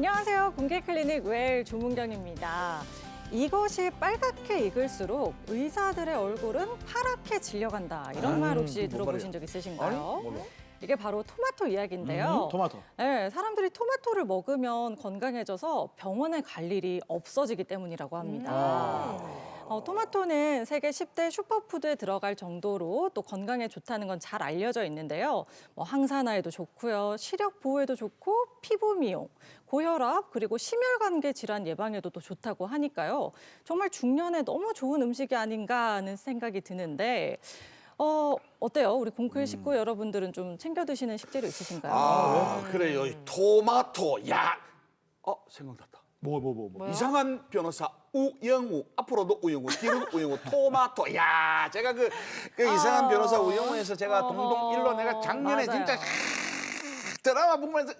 안녕하세요. 공개클리닉 웰 조문경입니다. 이것이 빨갛게 익을수록 의사들의 얼굴은 파랗게 질려간다. 이런 말 혹시 들어보신 적 있으신가요? 몰라. 이게 바로 토마토 이야기인데요. 토마토. 네, 사람들이 토마토를 먹으면 건강해져서 병원에 갈 일이 없어지기 때문이라고 합니다. 토마토는 세계 10대 슈퍼푸드에 들어갈 정도로 또 건강에 좋다는 건 잘 알려져 있는데요. 항산화에도 좋고요, 시력 보호에도 좋고, 피부 미용, 고혈압 그리고 심혈관계 질환 예방에도 또 좋다고 하니까요. 정말 중년에 너무 좋은 음식이 아닌가 하는 생각이 드는데 어때요? 우리 공클 식구 여러분들은 좀 챙겨 드시는 식재료 있으신가요? 그래요. 토마토. 야, 생각났다. 뭐. 이상한 변호사 우영우. 앞으로도 우영우, 뒤로도 우영우. 토마토. 야, 제가 그 이상한 변호사 우영우에서 제가 동동 일로 내가 작년에 맞아요. 진짜 드라마 보면서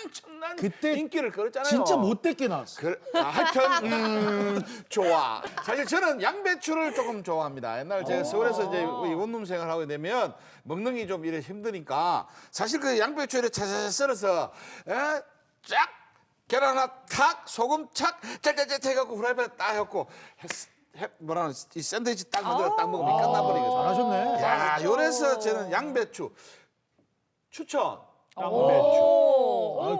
엄청난 그때 인기를 끌었잖아요. 진짜 못됐게 나왔어. 하여튼 좋아. 사실 저는 양배추를 조금 좋아합니다. 옛날 제가 서울에서 이제 원룸 생활하게 되면 먹는 게 좀 이래 힘드니까 사실 그 양배추를 차차차 썰어서 쫙 계란 하나 탁 소금 착 짜짜짜 해갖고 프라이팬에 딱 해갖고 뭐라 하나 이 샌드위치 딱 만들어 딱 먹으면 끝나버리거든. 잘하셨네. 야, 요래서 저는 양배추 추천. 아,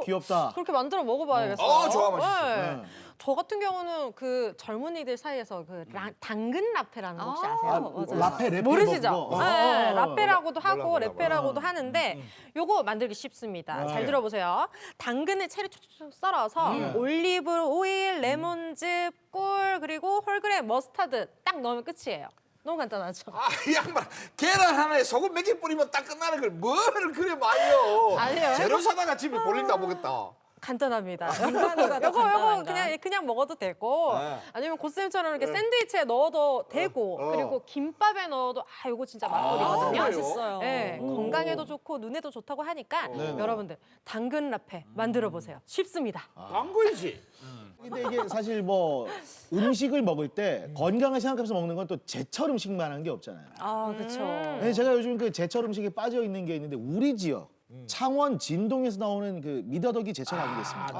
귀엽다. 그렇게 만들어 먹어봐야겠어요. 좋아, 맛있어. 네. 저 같은 경우는 그 젊은이들 사이에서 그 당근 라페라는 거 혹시 아세요? 맞아요. 라페 랩 모르시죠? 그거. 네, 라페라고도 하고 몰라. 레페라고도 하는데 요거 만들기 쉽습니다. 잘 들어보세요. 당근을 채로 촉촉 썰어서 올리브 오일, 레몬즙, 꿀 그리고 홀그레 머스타드 딱 넣으면 끝이에요. 너무 간단하죠? 이 양반 계란 하나에 소금 몇 개 뿌리면 딱 끝나는 걸 뭘 그래 마요. 아니에요. 재료 사다가 집에 볼일도 안 보겠다. 간단합니다. 간단하다, 요거 간단한가? 그냥 먹어도 되고 네. 아니면 고쌤처럼 이렇게 샌드위치에 넣어도 되고 그리고 김밥에 넣어도 요거 진짜 맛돌이거든요. 그래요? 맛있어요. 네, 건강에도 좋고 눈에도 좋다고 하니까 여러분들 당근 라페 만들어 보세요. 쉽습니다. 광고이지. 근데 이게 사실 뭐 음식을 먹을 때 건강을 생각하면서 먹는 건 또 제철 음식만 한 게 없잖아요. 그렇죠. 네, 제가 요즘 그 제철 음식에 빠져 있는 게 있는데 우리 지역 창원 진동에서 나오는 그 미더덕이 제철 아니겠습니까?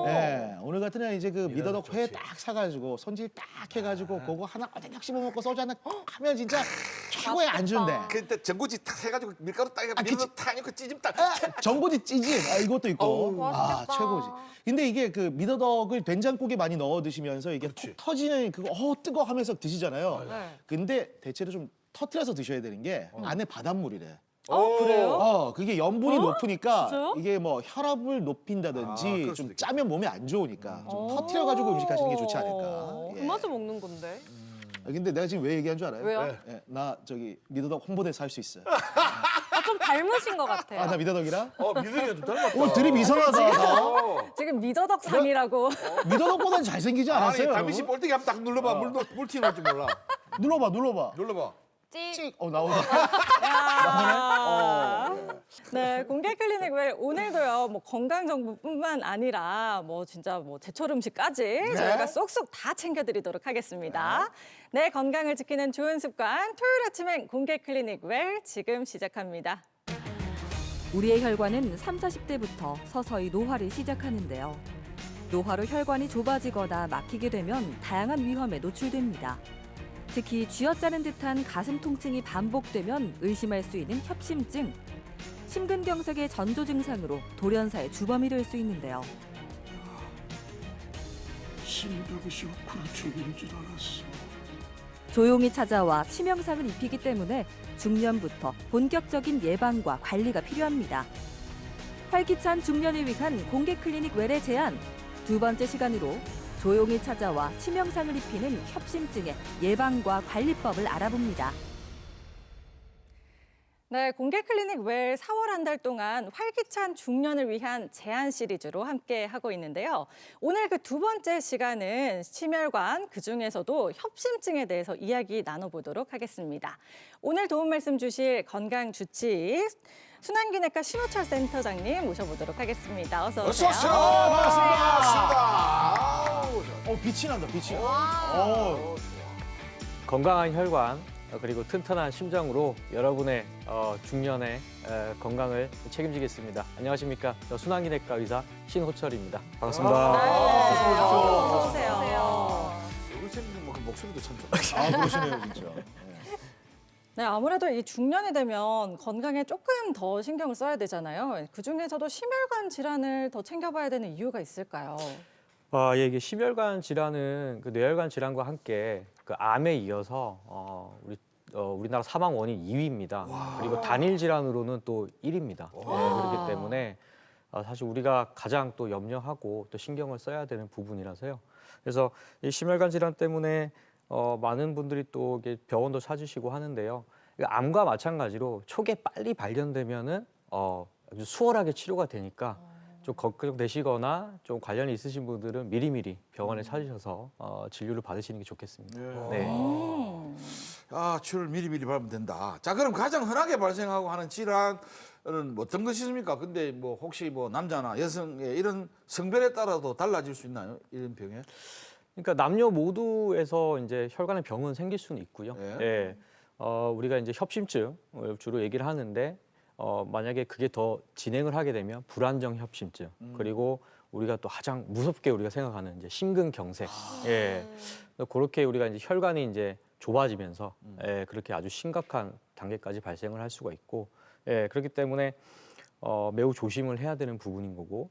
네, 오늘 같은 날 이제 그 미더덕 회 딱 사가지고 손질 딱 해가지고 그거 하나 어대nak 씹어 먹고 소주 하나 하면 진짜 최고의 안주인데. 그때 전구지 탁 해가지고 밀가루 딱 해가지고 그치. 밀가루 탁 넣고 찌짐 딱. 전부지 찌짐 이것도 있고 맛있겠다. 최고지. 근데 이게 그 미더덕을 된장국에 많이 넣어 드시면서 이게 툭 터지는 그거 뜨거 하면서 드시잖아요. 네. 근데 대체로 좀 터트려서 드셔야 되는 게 안에 바닷물이래. 그래요? 그게 염분이 높으니까 진짜요? 이게 뭐 혈압을 높인다든지 그럴 수도 좀 있겠다. 짜면 몸에 안 좋으니까 좀 터트려가지고 음식 하시는 게 좋지 않을까. 그 맛에 먹는 건데. 근데 내가 지금 왜 얘기한 줄 알아요? 왜요? 예, 나 저기 미더덕 홍보대사 할 수 있어요. 좀 닮으신 것 같아요. 나 미더덕이랑? 미들이가 좀 닮았다. 오 드립 이상하다. 나. 지금 미더덕 상이라고. 미더덕보다는 잘생기지 아니, 않았어요? 다미씨 여러분? 볼때기 한번 딱 눌러봐. 물 튀는 줄 몰라. 눌러봐. 눌러봐. 찍. 나오네. 네, 공개 클리닉 웰 오늘도요. 건강 정보뿐만 아니라 진짜 제철 음식까지 저희가 쏙쏙 다 챙겨드리도록 하겠습니다. 네, 건강을 지키는 좋은 습관 토요일 아침엔 공개 클리닉 웰 지금 시작합니다. 우리의 혈관은 30, 40대부터 서서히 노화를 시작하는데요. 노화로 혈관이 좁아지거나 막히게 되면 다양한 위험에 노출됩니다. 특히 쥐어짜는 듯한 가슴 통증이 반복되면 의심할 수 있는 협심증. 심근경색의 전조 증상으로 돌연사의 주범이 될 수 있는데요. 심벽이 쇼크로 죽인 줄 알았어. 조용히 찾아와 치명상을 입히기 때문에 중년부터 본격적인 예방과 관리가 필요합니다. 활기찬 중년을 위한 공개 클리닉 웰의 제안. 두 번째 시간으로 조용히 찾아와 치명상을 입히는 협심증의 예방과 관리법을 알아봅니다. 네, 공개 클리닉 웰 4월 한 달 동안 활기찬 중년을 위한 제안 시리즈로 함께 하고 있는데요. 오늘 그 두 번째 시간은 심혈관, 그중에서도 협심증에 대해서 이야기 나눠보도록 하겠습니다. 오늘 도움 말씀 주실 건강주치의 순환기내과 신호철 센터장님 모셔보도록 하겠습니다. 어서 오세요. 어서 오세요. 반갑습니다. 빛이 난다, 빛이. 어. 건강한 혈관, 그리고 튼튼한 심장으로 여러분의 중년의 건강을 책임지겠습니다. 안녕하십니까? 저 순환기내과 의사 신호철입니다. 반갑습니다. 어서 오세요. 요즘 그 목소리도 참 좋다. 아, 그러시네요, 진짜. 네, 아무래도 이 중년이 되면 건강에 조금 더 신경을 써야 되잖아요. 그 중에서도 심혈관 질환을 더 챙겨봐야 되는 이유가 있을까요? 예, 이게 심혈관 질환은 그 뇌혈관 질환과 함께 그 암에 이어서 우리나라 사망 원인 2위입니다. 그리고 단일 질환으로는 또 1위입니다. 그렇기 때문에 사실 우리가 가장 또 염려하고 또 신경을 써야 되는 부분이라서요. 그래서 이 심혈관 질환 때문에 많은 분들이 또 이게 병원도 찾으시고 하는데요. 암과 마찬가지로 초기에 빨리 발견되면은 아주 수월하게 치료가 되니까 좀 걱정되시거나 좀 관련이 있으신 분들은 미리미리 병원에 찾으셔서 진료를 받으시는 게 좋겠습니다. 네. 아, 치료를 미리미리 받으면 된다. 자, 그럼 가장 흔하게 발생하고 하는 질환은 어떤 것이 있습니까? 근데 뭐 혹시 뭐 남자나 여성의 이런 성별에 따라도 달라질 수 있나요? 이런 병에? 그러니까 남녀 모두에서 이제 혈관의 병은 생길 수는 있고요. 예. 예. 우리가 이제 협심증을 주로 얘기를 하는데 만약에 그게 더 진행을 하게 되면 불안정 협심증 그리고 우리가 또 가장 무섭게 우리가 생각하는 이제 심근경색. 예. 그렇게 우리가 이제 혈관이 이제 좁아지면서 예, 그렇게 아주 심각한 단계까지 발생을 할 수가 있고 예, 그렇기 때문에 매우 조심을 해야 되는 부분인 거고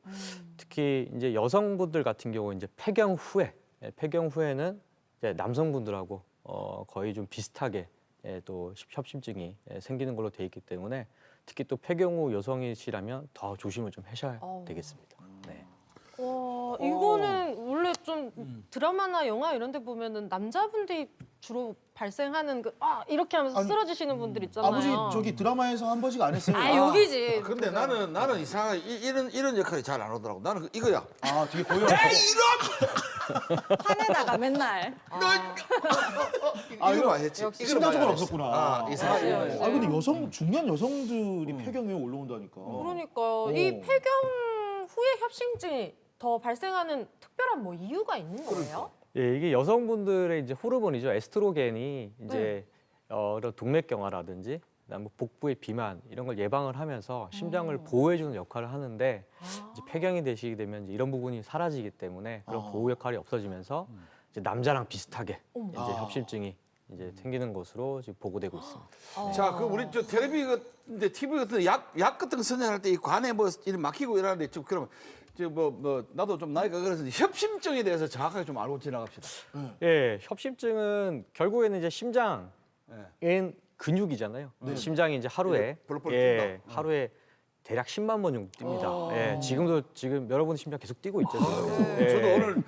특히 이제 여성분들 같은 경우 이제 폐경 후에는 이제 남성분들하고 거의 좀 비슷하게 또 협심증이 생기는 걸로 돼 있기 때문에 특히 또 폐경 후 여성이시라면 더 조심을 좀 하셔야 되겠습니다. 네. 와, 이거는 원래 좀 드라마나 영화 이런 데 보면은 남자분들이 주로 발생하는 이렇게 하면서 아니, 쓰러지시는 분들 있잖아요. 아버지 저기 드라마에서 한 번씩 안 했어요? 여기지. 근데 나는 이상하게 이런 역할이 잘 안 오더라고. 나는 이거야. 아, 되게 고요. 화내다가 맨날. 이거만 했지. 이거는 심장적으로 많이 안 없었구나. 했어. 이상하게. 아, 근데 중년 여성들이 폐경에 올라온다니까. 그러니까 이 폐경 후에 협심증이 더 발생하는 특별한 뭐 이유가 있는 거예요? 예, 이게 여성분들의 이제 호르몬이죠. 에스트로겐이 이제 이런 동맥경화라든지 그다음에 복부의 비만 이런 걸 예방을 하면서 심장을 보호해주는 역할을 하는데 이제 폐경이 되시게 되면 이제 이런 부분이 사라지기 때문에 그런 보호 역할이 없어지면서 이제 남자랑 비슷하게 이제 협심증이 이제 생기는 것으로 지금 보고되고 있습니다. 자, 그 우리 저 텔레비 같은데 TV 같은 약 같은 거 선정할 때 이 관에 뭐 이런 막히고 이러는데 좀 그러면 뭐 나도 좀 나이가 그래서 협심증에 대해서 정확하게 좀 알고 지나갑시다. 예, 협심증은 결국에는 이제 심장엔 근육이잖아요. 심장이 이제 하루에 볼볼 예, 하루에 대략 10만 번 정도 뜁니다. 예, 지금 여러분 심장 계속 뛰고 있죠. 지금. 예. 저도 오늘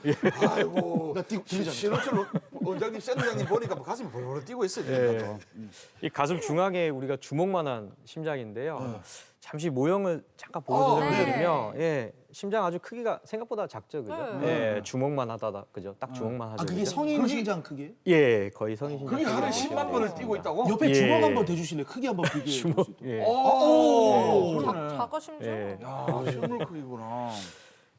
아이고 나 들리잖아. 신호철 원장님, 센터장님 보니까 가슴이 벌벌 뛰고 있어요. 예. 지금. 이 가슴 중앙에 우리가 주먹만한 심장인데요. 잠시 모형을 잠깐 보여드리면 예, 심장 아주 크기가 생각보다 작죠, 그죠? 예, 주먹만 하다, 그죠? 딱 주먹만 하죠. 아, 그게 그죠? 성인 심장 크기? 예, 거의 성인 심장. 그게 하루에 크기라고 10만 번을 보시면 뛰고 있다고? 옆에 예. 주먹 한번 대주실래? 크기 한번 비교해 볼 수 있도록. 예. 오, 그러네. 작아 심장. 예. 야, 식물 크기구나.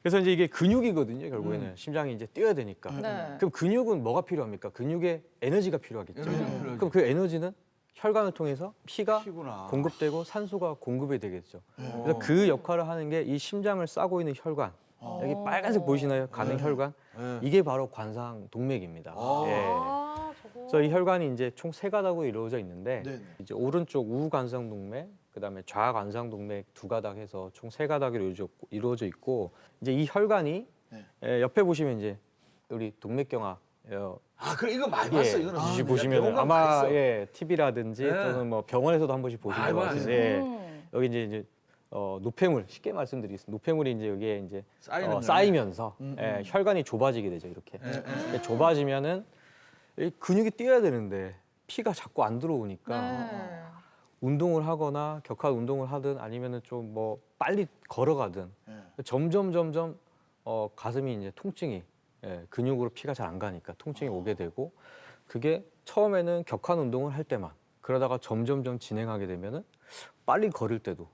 그래서 이제 이게 근육이거든요, 결국에는. 심장이 이제 뛰어야 되니까. 네. 그럼 근육은 뭐가 필요합니까? 근육에 에너지가 필요하겠죠. 그럼 그 에너지는 혈관을 통해서 피가 피구나. 공급되고 산소가 공급이 되겠죠. 그래서 그 역할을 하는 게 이 심장을 싸고 있는 혈관. 여기 빨간색 보이시나요? 가는 혈관. 이게 바로 관상동맥입니다. 예. 저거. 그래서 이 혈관이 이제 총 세 가닥으로 이루어져 있는데 네네. 이제 오른쪽 우관상동맥, 그다음에 좌관상동맥 두 가닥 해서 총 세 가닥으로 이루어져 있고 이제 이 혈관이 옆에 보시면 이제 우리 동맥경화 아, 그래 이거 많이 봤어. 이거는 보시면 병원 아마 가 있어. TV라든지 또는 뭐 병원에서도 한 번씩 보신 것 같은데 여기 이제 노폐물 쉽게 말씀드리겠습니다. 노폐물이 이제 여기에 이제 쌓이면서 혈관이 좁아지게 되죠. 이렇게 좁아지면은 이 근육이 뛰어야 되는데 피가 자꾸 안 들어오니까 운동을 하거나 격한 운동을 하든 아니면은 좀 뭐 빨리 걸어가든 점점 가슴이 이제 통증이 근육으로 피가 잘 안 가니까 통증이 오게 되고 그게 처음에는 격한 운동을 할 때만 그러다가 점점 진행하게 되면은 빨리 걸을 때도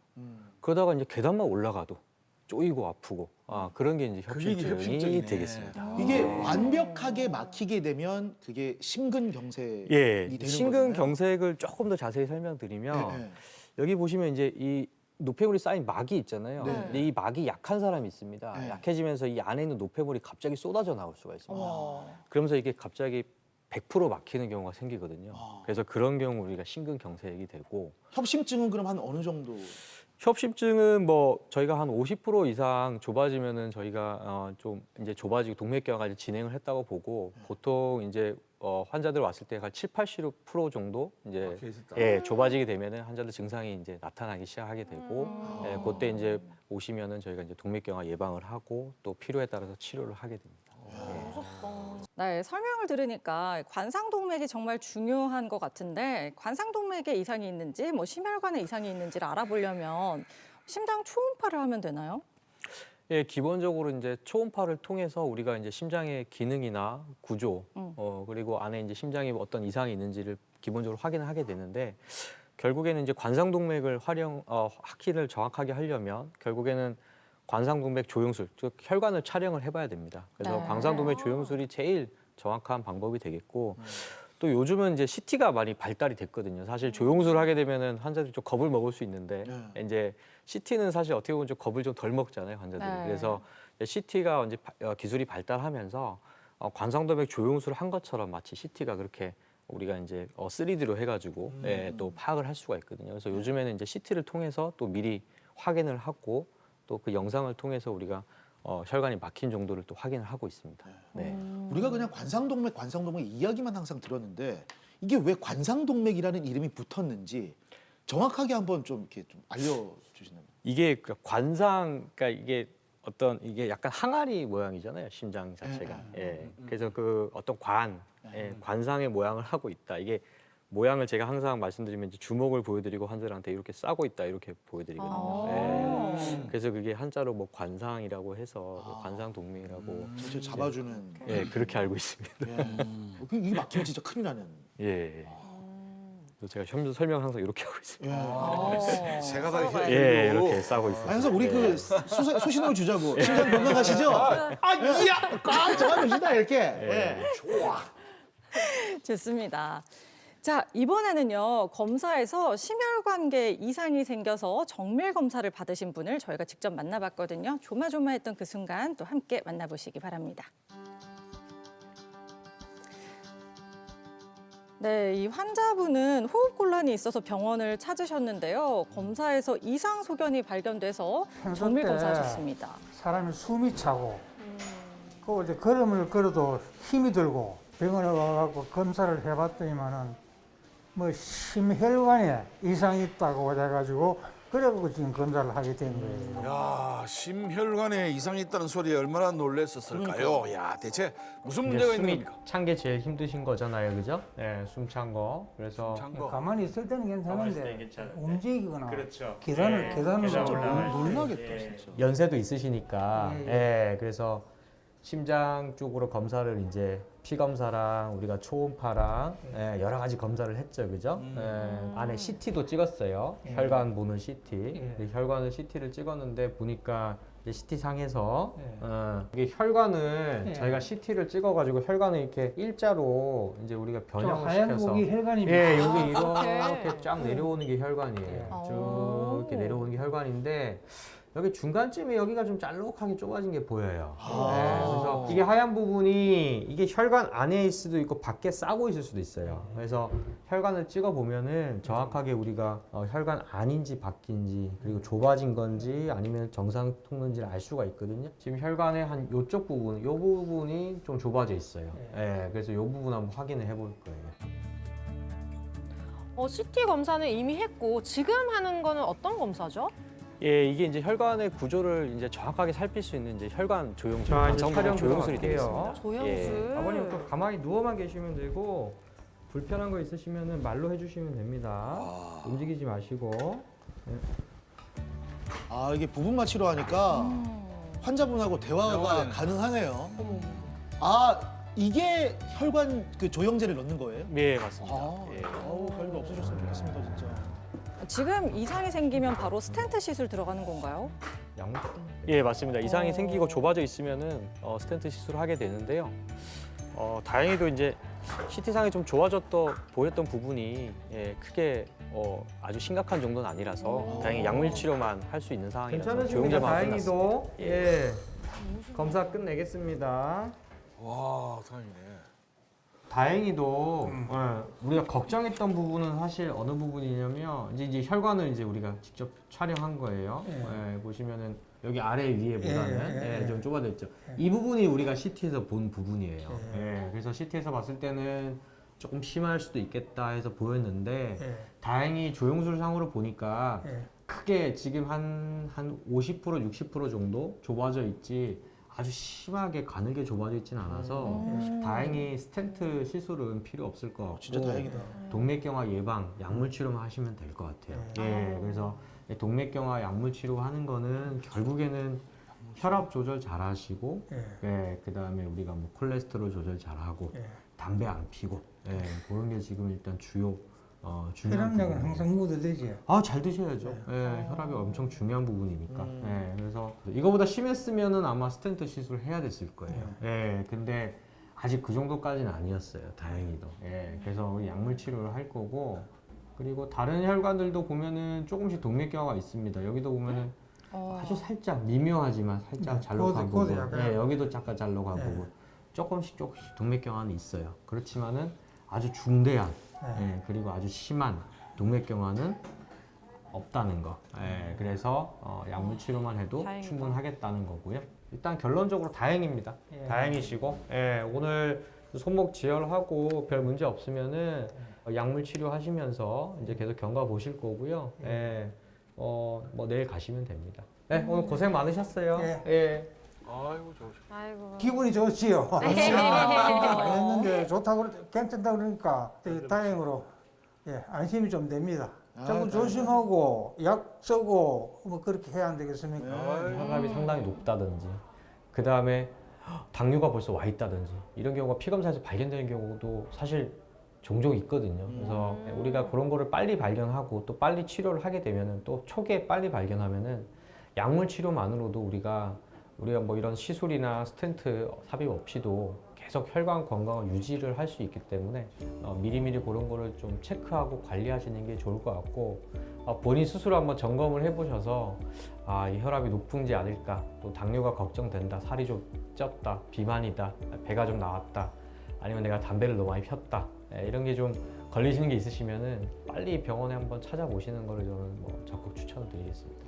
그러다가 이제 계단만 올라가도 쪼이고 아프고 그런 게 이제 그게 이제 협심증이 협심증이네. 되겠습니다. 이게 완벽하게 막히게 되면 그게 심근경색이 예, 되는 심근경색을 조금 더 자세히 설명드리면 거잖아요. 예, 예. 여기 보시면 이제 이 노폐물이 쌓인 막이 있잖아요. 네. 근데 이 막이 약한 사람이 있습니다. 네. 약해지면서 이 안에 있는 노폐물이 갑자기 쏟아져 나올 수가 있습니다. 어머. 그러면서 이게 갑자기 100% 막히는 경우가 생기거든요. 아. 그래서 그런 경우 우리가 심근경색이 되고 협심증은 그럼 한 어느 정도? 협심증은 뭐 저희가 한 50% 이상 좁아지면은 저희가 좀 이제 좁아지고 동맥경화까지 진행을 했다고 보고 보통 이제 환자들 왔을 때 한 70~80% 정도 이제 막혀 있었다. 좁아지게 되면은 환자들 증상이 이제 나타나기 시작하게 되고 그때 이제 오시면은 저희가 이제 동맥경화 예방을 하고 또 필요에 따라서 치료를 하게 됩니다. 네, 설명을 들으니까 관상동맥이 정말 중요한 것 같은데 관상동맥에 이상이 있는지 뭐 심혈관에 이상이 있는지를 알아보려면 심장 초음파를 하면 되나요? 예, 기본적으로 이제 초음파를 통해서 우리가 이제 심장의 기능이나 구조, 그리고 안에 이제 심장에 어떤 이상이 있는지를 기본적으로 확인을 하게 되는데 결국에는 이제 관상동맥을 확인을 정확하게 하려면 결국에는 관상동맥 조영술, 즉 혈관을 촬영을 해봐야 됩니다. 그래서 네. 관상동맥 조영술이 제일 정확한 방법이 되겠고 또 요즘은 이제 CT가 많이 발달이 됐거든요. 사실 조영술을 하게 되면은 환자들이 좀 겁을 먹을 수 있는데 이제 CT는 사실 어떻게 보면 좀 겁을 좀 덜 먹잖아요, 환자들이. 네. 그래서 CT가 이제 기술이 발달하면서 관상동맥 조영술을 한 것처럼 마치 CT가 그렇게 우리가 이제 3D로 해가지고 또 파악을 할 수가 있거든요. 그래서 요즘에는 이제 CT를 통해서 또 미리 확인을 하고 또 그 영상을 통해서 우리가 혈관이 막힌 정도를 또 확인을 하고 있습니다. 네. 우리가 그냥 관상동맥 이야기만 항상 들었는데 이게 왜 관상동맥이라는 이름이 붙었는지 정확하게 한번 좀 이렇게 좀 알려주시나요? 이게 그러니까 이게 이게 약간 항아리 모양이잖아요, 심장 자체가. 그래서 그 어떤 관상의 모양을 하고 있다. 이게 모양을 제가 항상 말씀드리면 이제 주먹을 보여드리고 환자들한테 이렇게 싸고 있다 이렇게 보여드리거든요. 그래서 그게 한자로 뭐 관상이라고 해서 뭐 관상동맥이라고 전체 잡아주는. 그렇게 알고 있습니다. 이게 막히면 진짜 큰일 나는. 예. 그래서 제가 설명 항상 이렇게 하고 있습니다. 새가 다 이렇게 싸고 있습니다. 항상 우리 그 수신호를 주자고 심장 건강하시죠? 이야 꽉 잡아주시다 이렇게. 좋아. 좋습니다. 자, 이번에는요, 검사에서 심혈관계에 이상이 생겨서 정밀 검사를 받으신 분을 저희가 직접 만나봤거든요. 조마조마했던 그 순간 또 함께 만나보시기 바랍니다. 네, 이 환자분은 호흡곤란이 있어서 병원을 찾으셨는데요. 검사에서 이상 소견이 발견돼서 정밀 검사하셨습니다. 사람이 숨이 차고 그 이제 걸음을 걸어도 힘이 들고 병원에 와갖고 검사를 해봤더니만은 뭐 심혈관에 이상이 있다고 해가지고 그래갖고 지금 검사를 하게 된 거예요. 야, 심혈관에 이상이 있다는 소리에 얼마나 놀랐었을까요? 야, 대체 무슨 문제가 있는 겁니까? 찬 게 제일 힘드신 거잖아요, 그죠? 네, 숨 찬 거. 그래서 찬 거. 가만히 있을 때는 괜찮은데 괜찮은데. 움직이거나 그렇죠. 계단을 계단 좀 올라가야 놀라겠다 진짜. 연세도 있으시니까, 그래서 심장 쪽으로 검사를 이제 피 검사랑 우리가 초음파랑 여러 가지 검사를 했죠, 그죠? 안에 CT도 찍었어요. 혈관 보는 CT. 근데 혈관을 CT를 찍었는데 보니까 이제 CT 상에서 이게 혈관을 저희가 CT를 찍어가지고 혈관을 이렇게 일자로 이제 우리가 저 변형을 하얀 시켜서 목이 혈관입니다. 여기 이렇게 쫙 내려오는 게 혈관이에요. 쭉 이렇게 내려오는 게 혈관인데 여기 중간쯤에 여기가 좀 짤록하게 좁아진 게 보여요. 그래서 이게 하얀 부분이 이게 혈관 안에 있을 수도 있고 밖에 싸고 있을 수도 있어요. 그래서 혈관을 찍어 보면은 정확하게 우리가 혈관 안인지 밖인지 그리고 좁아진 건지 아니면 정상 통로인지를 알 수가 있거든요. 지금 혈관의 한 요쪽 부분, 요 부분이 좀 좁아져 있어요. 그래서 요 부분 한번 확인을 해볼 거예요. CT 검사는 이미 했고 지금 하는 거는 어떤 검사죠? 이게 이제 혈관의 구조를 이제 정확하게 살필 수 있는 이제 혈관 조영술, 자, 이제 관상동맥 촬영 조영술이 들어갈게요. 되겠습니다. 조영술. 아버님 또 가만히 누워만 계시면 되고 불편한 거 있으시면은 말로 해주시면 됩니다. 움직이지 마시고. 이게 부분 마취로 하니까 환자분하고 대화가 가능하네요. 이게 혈관 그 조영제를 넣는 거예요? 네, 맞습니다. 별거 없으셨으면 좋겠습니다 진짜. 지금 이상이 생기면 바로 스텐트 시술 들어가는 건가요? 예, 맞습니다. 이상이 생기고 좁아져 있으면은 스텐트 시술을 하게 되는데요. 다행히도 이제 CT상에 좀 좋아졌던 보였던 부분이 크게 아주 심각한 정도는 아니라서 다행히 약물 치료만 할 수 있는 상황이라서 괜찮으십니까? 조용제만 다행히도 예. 검사 끝내겠습니다. 와, 다행이네. 다행히도 우리가 걱정했던 부분은 사실 어느 부분이냐면 이제 혈관을 이제 우리가 직접 촬영한 거예요. 보시면은 여기 아래 위에보다는 좀 좁아져 있죠. 이 부분이 우리가 CT에서 본 부분이에요. 그래서 CT에서 봤을 때는 조금 심할 수도 있겠다 해서 보였는데 다행히 조영술상으로 보니까 크게 지금 한 50% 60% 정도 좁아져 있지 아주 심하게 가늘게 좁아져 있지는 않아서 다행히 스텐트 시술은 필요 없을 것 같고 진짜 다행이다. 동맥경화 예방 약물 치료만 하시면 될 것 같아요. 그래서 동맥경화 약물 치료하는 거는 결국에는 혈압 조절 잘 하시고 그다음에 우리가 뭐 콜레스테롤 조절 잘 하고 담배 안 피고 그런 게 지금 일단 중요한 혈압약은 부분이에요. 항상 묻어 되지. 잘 드셔야죠. 혈압이 엄청 중요한 부분이니까. 그래서 이거보다 심했으면은 아마 스텐트 시술을 해야 됐을 거예요. 근데 아직 그 정도까지는 아니었어요. 다행히도. 그래서 우리 약물 치료를 할 거고 그리고 다른 혈관들도 보면은 조금씩 동맥경화가 있습니다. 여기도 보면은 아주 살짝 미묘하지만 살짝 잘록한 부분. 여기도 잠깐 잘록한 부분. 조금씩 동맥경화는 있어요. 그렇지만은 아주 중대한 그리고 아주 심한 동맥경화는 없다는 거. 그래서 약물 치료만 해도 다행이다. 충분하겠다는 거고요. 일단 결론적으로 다행입니다. 다행이시고 오늘 손목 지혈하고 별 문제 없으면은 약물 치료하시면서 이제 계속 경과 보실 거고요. 뭐 내일 가시면 됩니다. 오늘 고생 많으셨어요. 아이고, 좋으시. 아이고. 기분이 좋지요. 했는데 좋다고 괜찮다 그러니까 다행으로 안심이 좀 됩니다. 자꾸 조심하고 약 쓰고 뭐 그렇게 해야 안 되겠습니까? 혈압이 상당히 높다든지 그 다음에 당뇨가 벌써 와 있다든지 이런 경우가 피검사에서 발견되는 경우도 사실 종종 있거든요. 그래서 우리가 그런 거를 빨리 발견하고 또 빨리 치료를 하게 되면은 또 초기에 빨리 발견하면은 약물 치료만으로도 우리가 뭐 이런 시술이나 스텐트 삽입 없이도 계속 혈관 건강을 유지를 할 수 있기 때문에 미리미리 그런 거를 좀 체크하고 관리하시는 게 좋을 것 같고 본인 스스로 한번 점검을 해보셔서 이 혈압이 높은지 않을까 또 당뇨가 걱정된다 살이 좀 쪘다 비만이다 배가 좀 나왔다 아니면 내가 담배를 너무 많이 폈다 이런 게 좀 걸리시는 게 있으시면은 빨리 병원에 한번 찾아보시는 거를 저는 뭐 적극 추천드리겠습니다.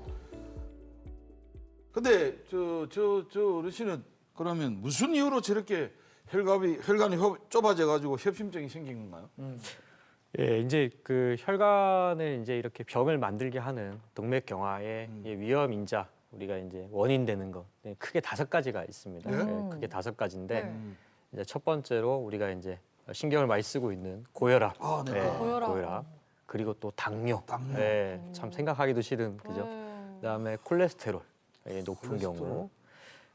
근데 저 어르신은 그러면 무슨 이유로 저렇게 혈관이 좁아져 가지고 협심증이 생긴 건가요? 이제 그 혈관을 이제 이렇게 병을 만들게 하는 동맥경화의 위험 인자 우리가 이제 원인 되는 거 크게 5가지가 있습니다. 크게 5가지인데 이제 첫 번째로 우리가 이제 신경을 많이 쓰고 있는 고혈압, 고혈압. 그리고 또 당뇨. 참 생각하기도 싫은 그죠. 그다음에 콜레스테롤 높은 경우,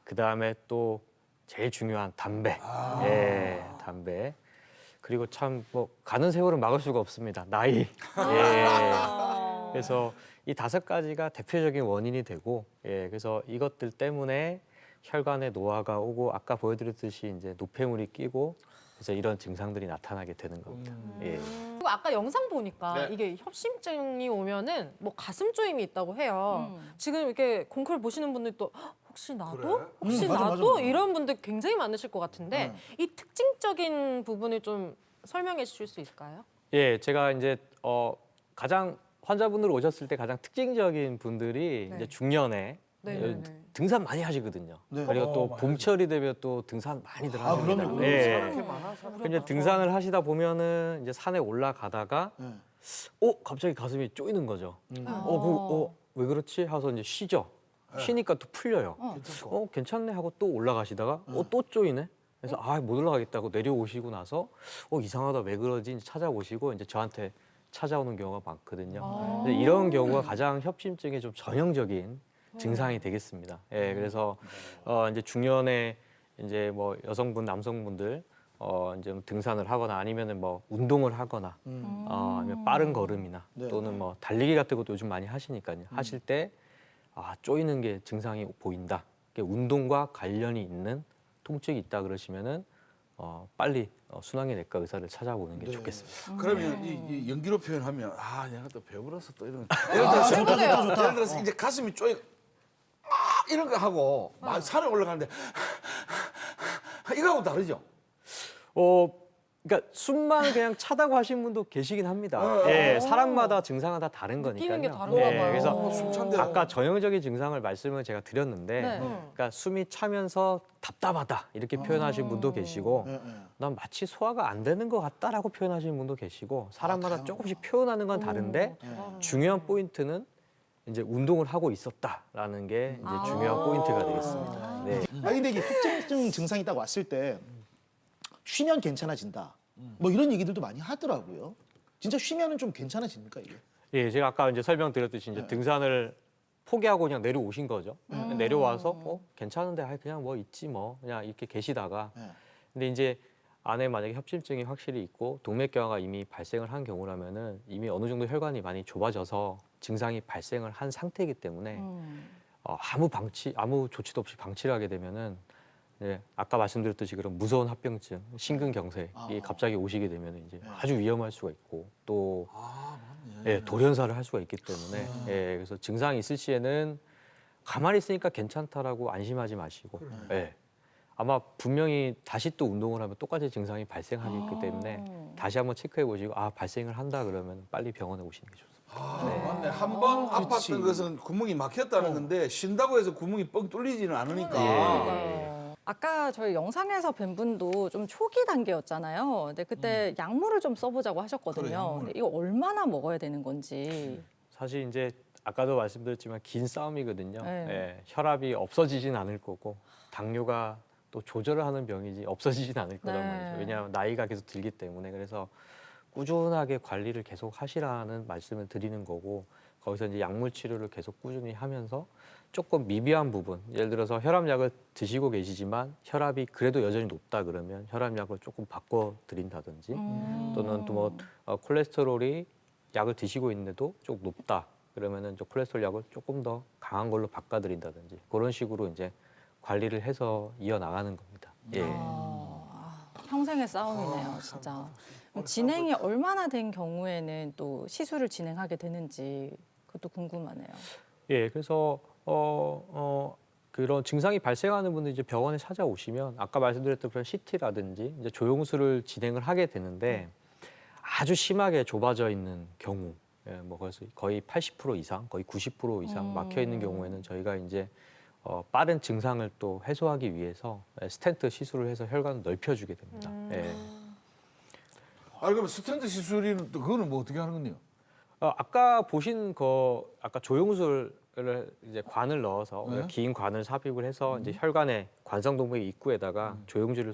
그다음에 또 제일 중요한 담배, 담배. 그리고 참 뭐 가는 세월은 막을 수가 없습니다. 나이. 그래서 이 5가지가 대표적인 원인이 되고, 그래서 이것들 때문에 혈관에 노화가 오고 아까 보여드렸듯이 이제 노폐물이 끼고 그래서 이런 증상들이 나타나게 되는 겁니다. 그리고 아까 영상 보니까 이게 협심증이 오면은 뭐 가슴 조임이 있다고 해요. 지금 이렇게 공크를 보시는 분들도 "헉, 혹시 나도? 그래? 혹시 맞아, 나도? 맞아. 이런 분들 굉장히 많으실 것 같은데 이 특징적인 부분을 좀 설명해 주실 수 있을까요? 제가 이제 가장 환자분들 오셨을 때 가장 특징적인 분들이 이제 중년에 등산 많이 하시거든요. 그리고 또 봄철이 되면 또 등산 많이들 하십니다. 그럼요. 이렇게 많아서. 이제 등산을 하시다 보면은 이제 산에 올라가다가 갑자기 가슴이 쪼이는 거죠. 왜 그렇지? 하고서 이제 쉬죠. 쉬니까 또 풀려요. 괜찮네 하고 또 올라가시다가 또 쪼이네. 그래서 못 올라가겠다고 내려오시고 나서 이상하다 왜 그러지? 이제 찾아보시고 이제 저한테 찾아오는 경우가 많거든요. 근데 이런 경우가 가장 협심증의 좀 전형적인 증상이 되겠습니다. 그래서 이제 중년에 이제 뭐 여성분, 남성분들 이제 등산을 하거나 아니면은 뭐 운동을 하거나 아니면 빠른 걸음이나 또는 뭐 달리기 같은 것도 요즘 많이 하시니까요. 하실 때 쪼이는 게 증상이 보인다. 운동과 관련이 있는 통증이 있다 그러시면은 빨리 순환계내과 의사를 찾아보는 게 좋겠습니다. 그러면 이 연기로 표현하면 내가 또 배불러서 또 이런 예를 들어서 이제 가슴이 쪼이 이런 거 하고 막 산에 올라가는데 이거하고 다르죠. 그러니까 숨만 그냥 차다고 하신 분도 계시긴 합니다. 예, 사람마다 증상은 다 다른 거니까요. 느끼는 게 다른가 봐요. 그래서 숨 찬데 아까 전형적인 증상을 말씀을 제가 드렸는데, 네. 그러니까 숨이 차면서 답답하다 이렇게 표현하신 분도 계시고, 난 마치 소화가 안 되는 것 같다라고 표현하시는 분도 계시고, 사람마다 조금씩 표현하는 건 다른데 중요한 포인트는 이제 운동을 하고 있었다라는 게 이제 중요한 포인트가 되겠습니다. 네. 근데 이게 협심증 증상이 딱 왔을 때 쉬면 괜찮아진다. 뭐 이런 얘기들도 많이 하더라고요. 진짜 쉬면은 좀 괜찮아집니까 이게? 예, 제가 아까 이제 설명드렸듯이 이제 등산을 포기하고 그냥 내려오신 거죠. 내려와서 괜찮은데 그냥 뭐 있지 뭐 그냥 이렇게 계시다가 근데 이제 안에 만약에 협심증이 확실히 있고 동맥경화가 이미 발생을 한 경우라면은 이미 어느 정도 혈관이 많이 좁아져서 증상이 발생을 한 상태이기 때문에 아무 조치도 없이 방치를 하게 되면은 아까 말씀드렸듯이 그런 무서운 합병증, 심근경색이 갑자기 오시게 되면 이제 아주 위험할 수가 있고 또 돌연사를 할 수가 있기 때문에 그래서 증상이 있을 시에는 가만히 있으니까 괜찮다라고 안심하지 마시고 아마 분명히 다시 또 운동을 하면 똑같이 증상이 발생하기 때문에 다시 한번 체크해 보시고 발생을 한다 그러면 빨리 병원에 오시는 게 좋습니다. 맞네. 한 번 아팠던 것은 구멍이 막혔다는 건데 쉰다고 해서 구멍이 뻥 뚫리지는 않으니까. 아까 저희 영상에서 뵌 분도 좀 초기 단계였잖아요. 근데 그때 약물을 좀 써보자고 하셨거든요. 그래, 약물. 근데 이거 얼마나 먹어야 되는 건지. 사실 이제 아까도 말씀드렸지만 긴 싸움이거든요. 네. 혈압이 없어지진 않을 거고 당뇨가 또 조절을 하는 병이지 없어지진 않을 거란 네. 말이죠. 왜냐하면 나이가 계속 들기 때문에 그래서 꾸준하게 관리를 계속 하시라는 말씀을 드리는 거고 거기서 이제 약물 치료를 계속 꾸준히 하면서 조금 미비한 부분, 예를 들어서 혈압약을 드시고 계시지만 혈압이 그래도 여전히 높다 그러면 혈압약을 조금 바꿔 드린다든지 또는 또 뭐 콜레스테롤이 약을 드시고 있는데도 좀 높다 그러면은 저 콜레스테롤 약을 조금 더 강한 걸로 바꿔 드린다든지 그런 식으로 이제 관리를 해서 이어 나가는 겁니다. 예. 평생의 싸움이네요, 진짜. 그럼 진행이 얼마나 된 경우에는 또 시술을 진행하게 되는지 그것도 궁금하네요. 예, 그래서 그런 증상이 발생하는 분들이 이제 병원에 찾아오시면 아까 말씀드렸던 그런 CT라든지 이제 조영술을 진행을 하게 되는데 아주 심하게 좁아져 있는 경우, 뭐 그래서 거의 80% 이상, 거의 90% 이상 막혀 있는 경우에는 저희가 이제 빠른 증상을 또 해소하기 위해서 스텐트 시술을 해서 혈관을 넓혀주게 됩니다. 예. 그럼 스텐트 시술은 또 그거는 뭐 어떻게 하는 건데요? 아까 보신 아까 조영술을 이제 관을 넣어서 네. 긴 관을 삽입을 해서 이제 혈관의 관상동맥 입구에다가 조영제를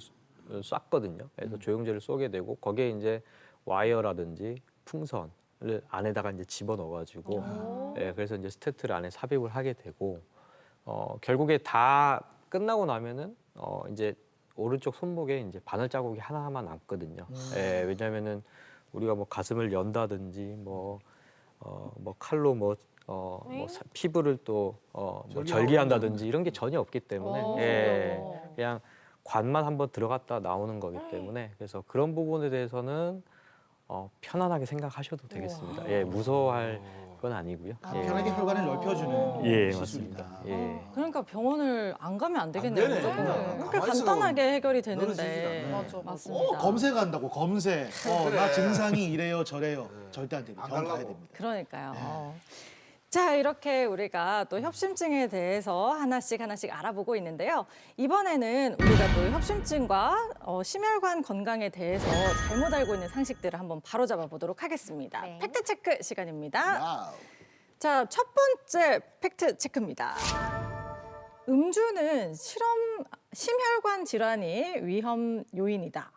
쐈거든요. 그래서 조영제를 쏘게 되고 거기에 이제 와이어라든지 풍선을 안에다가 이제 집어 넣어가지고 그래서 이제 스텐트를 안에 삽입을 하게 되고 결국에 다 끝나고 나면은 이제 오른쪽 손목에 이제 바늘 자국이 하나만 남거든요. 왜냐하면은 우리가 뭐 가슴을 연다든지 뭐 칼로 피부를 또 뭐 절개한다든지 이런 게 전혀 없기 때문에 그냥 관만 한번 들어갔다 나오는 거기 때문에 그래서 그런 부분에 대해서는 편안하게 생각하셔도 되겠습니다. 예, 무서워할 건 아니고요. 편하게 혈관을 넓혀주는 예, 시술이다. 맞습니다. 예. 그러니까 병원을 안 가면 안 되겠네요. 되네. 무조건. 네. 그렇게 가만히 간단하게 해결이 늘어지지도 되는데. 않네. 맞아. 맞습니다. 검색한다고 검색. 그래. 나 증상이 이래요 저래요. 절대 안 됩니다. 안 병원 가야 가려고. 됩니다. 그러니까요. 자, 이렇게 우리가 또 협심증에 대해서 하나씩 알아보고 있는데요. 이번에는 우리가 또 협심증과 심혈관 건강에 대해서 잘못 알고 있는 상식들을 한번 바로잡아 보도록 하겠습니다. 네. 팩트체크 시간입니다. 와우. 자, 첫 번째 팩트체크입니다. 음주는 심혈관 질환이 위험 요인이다.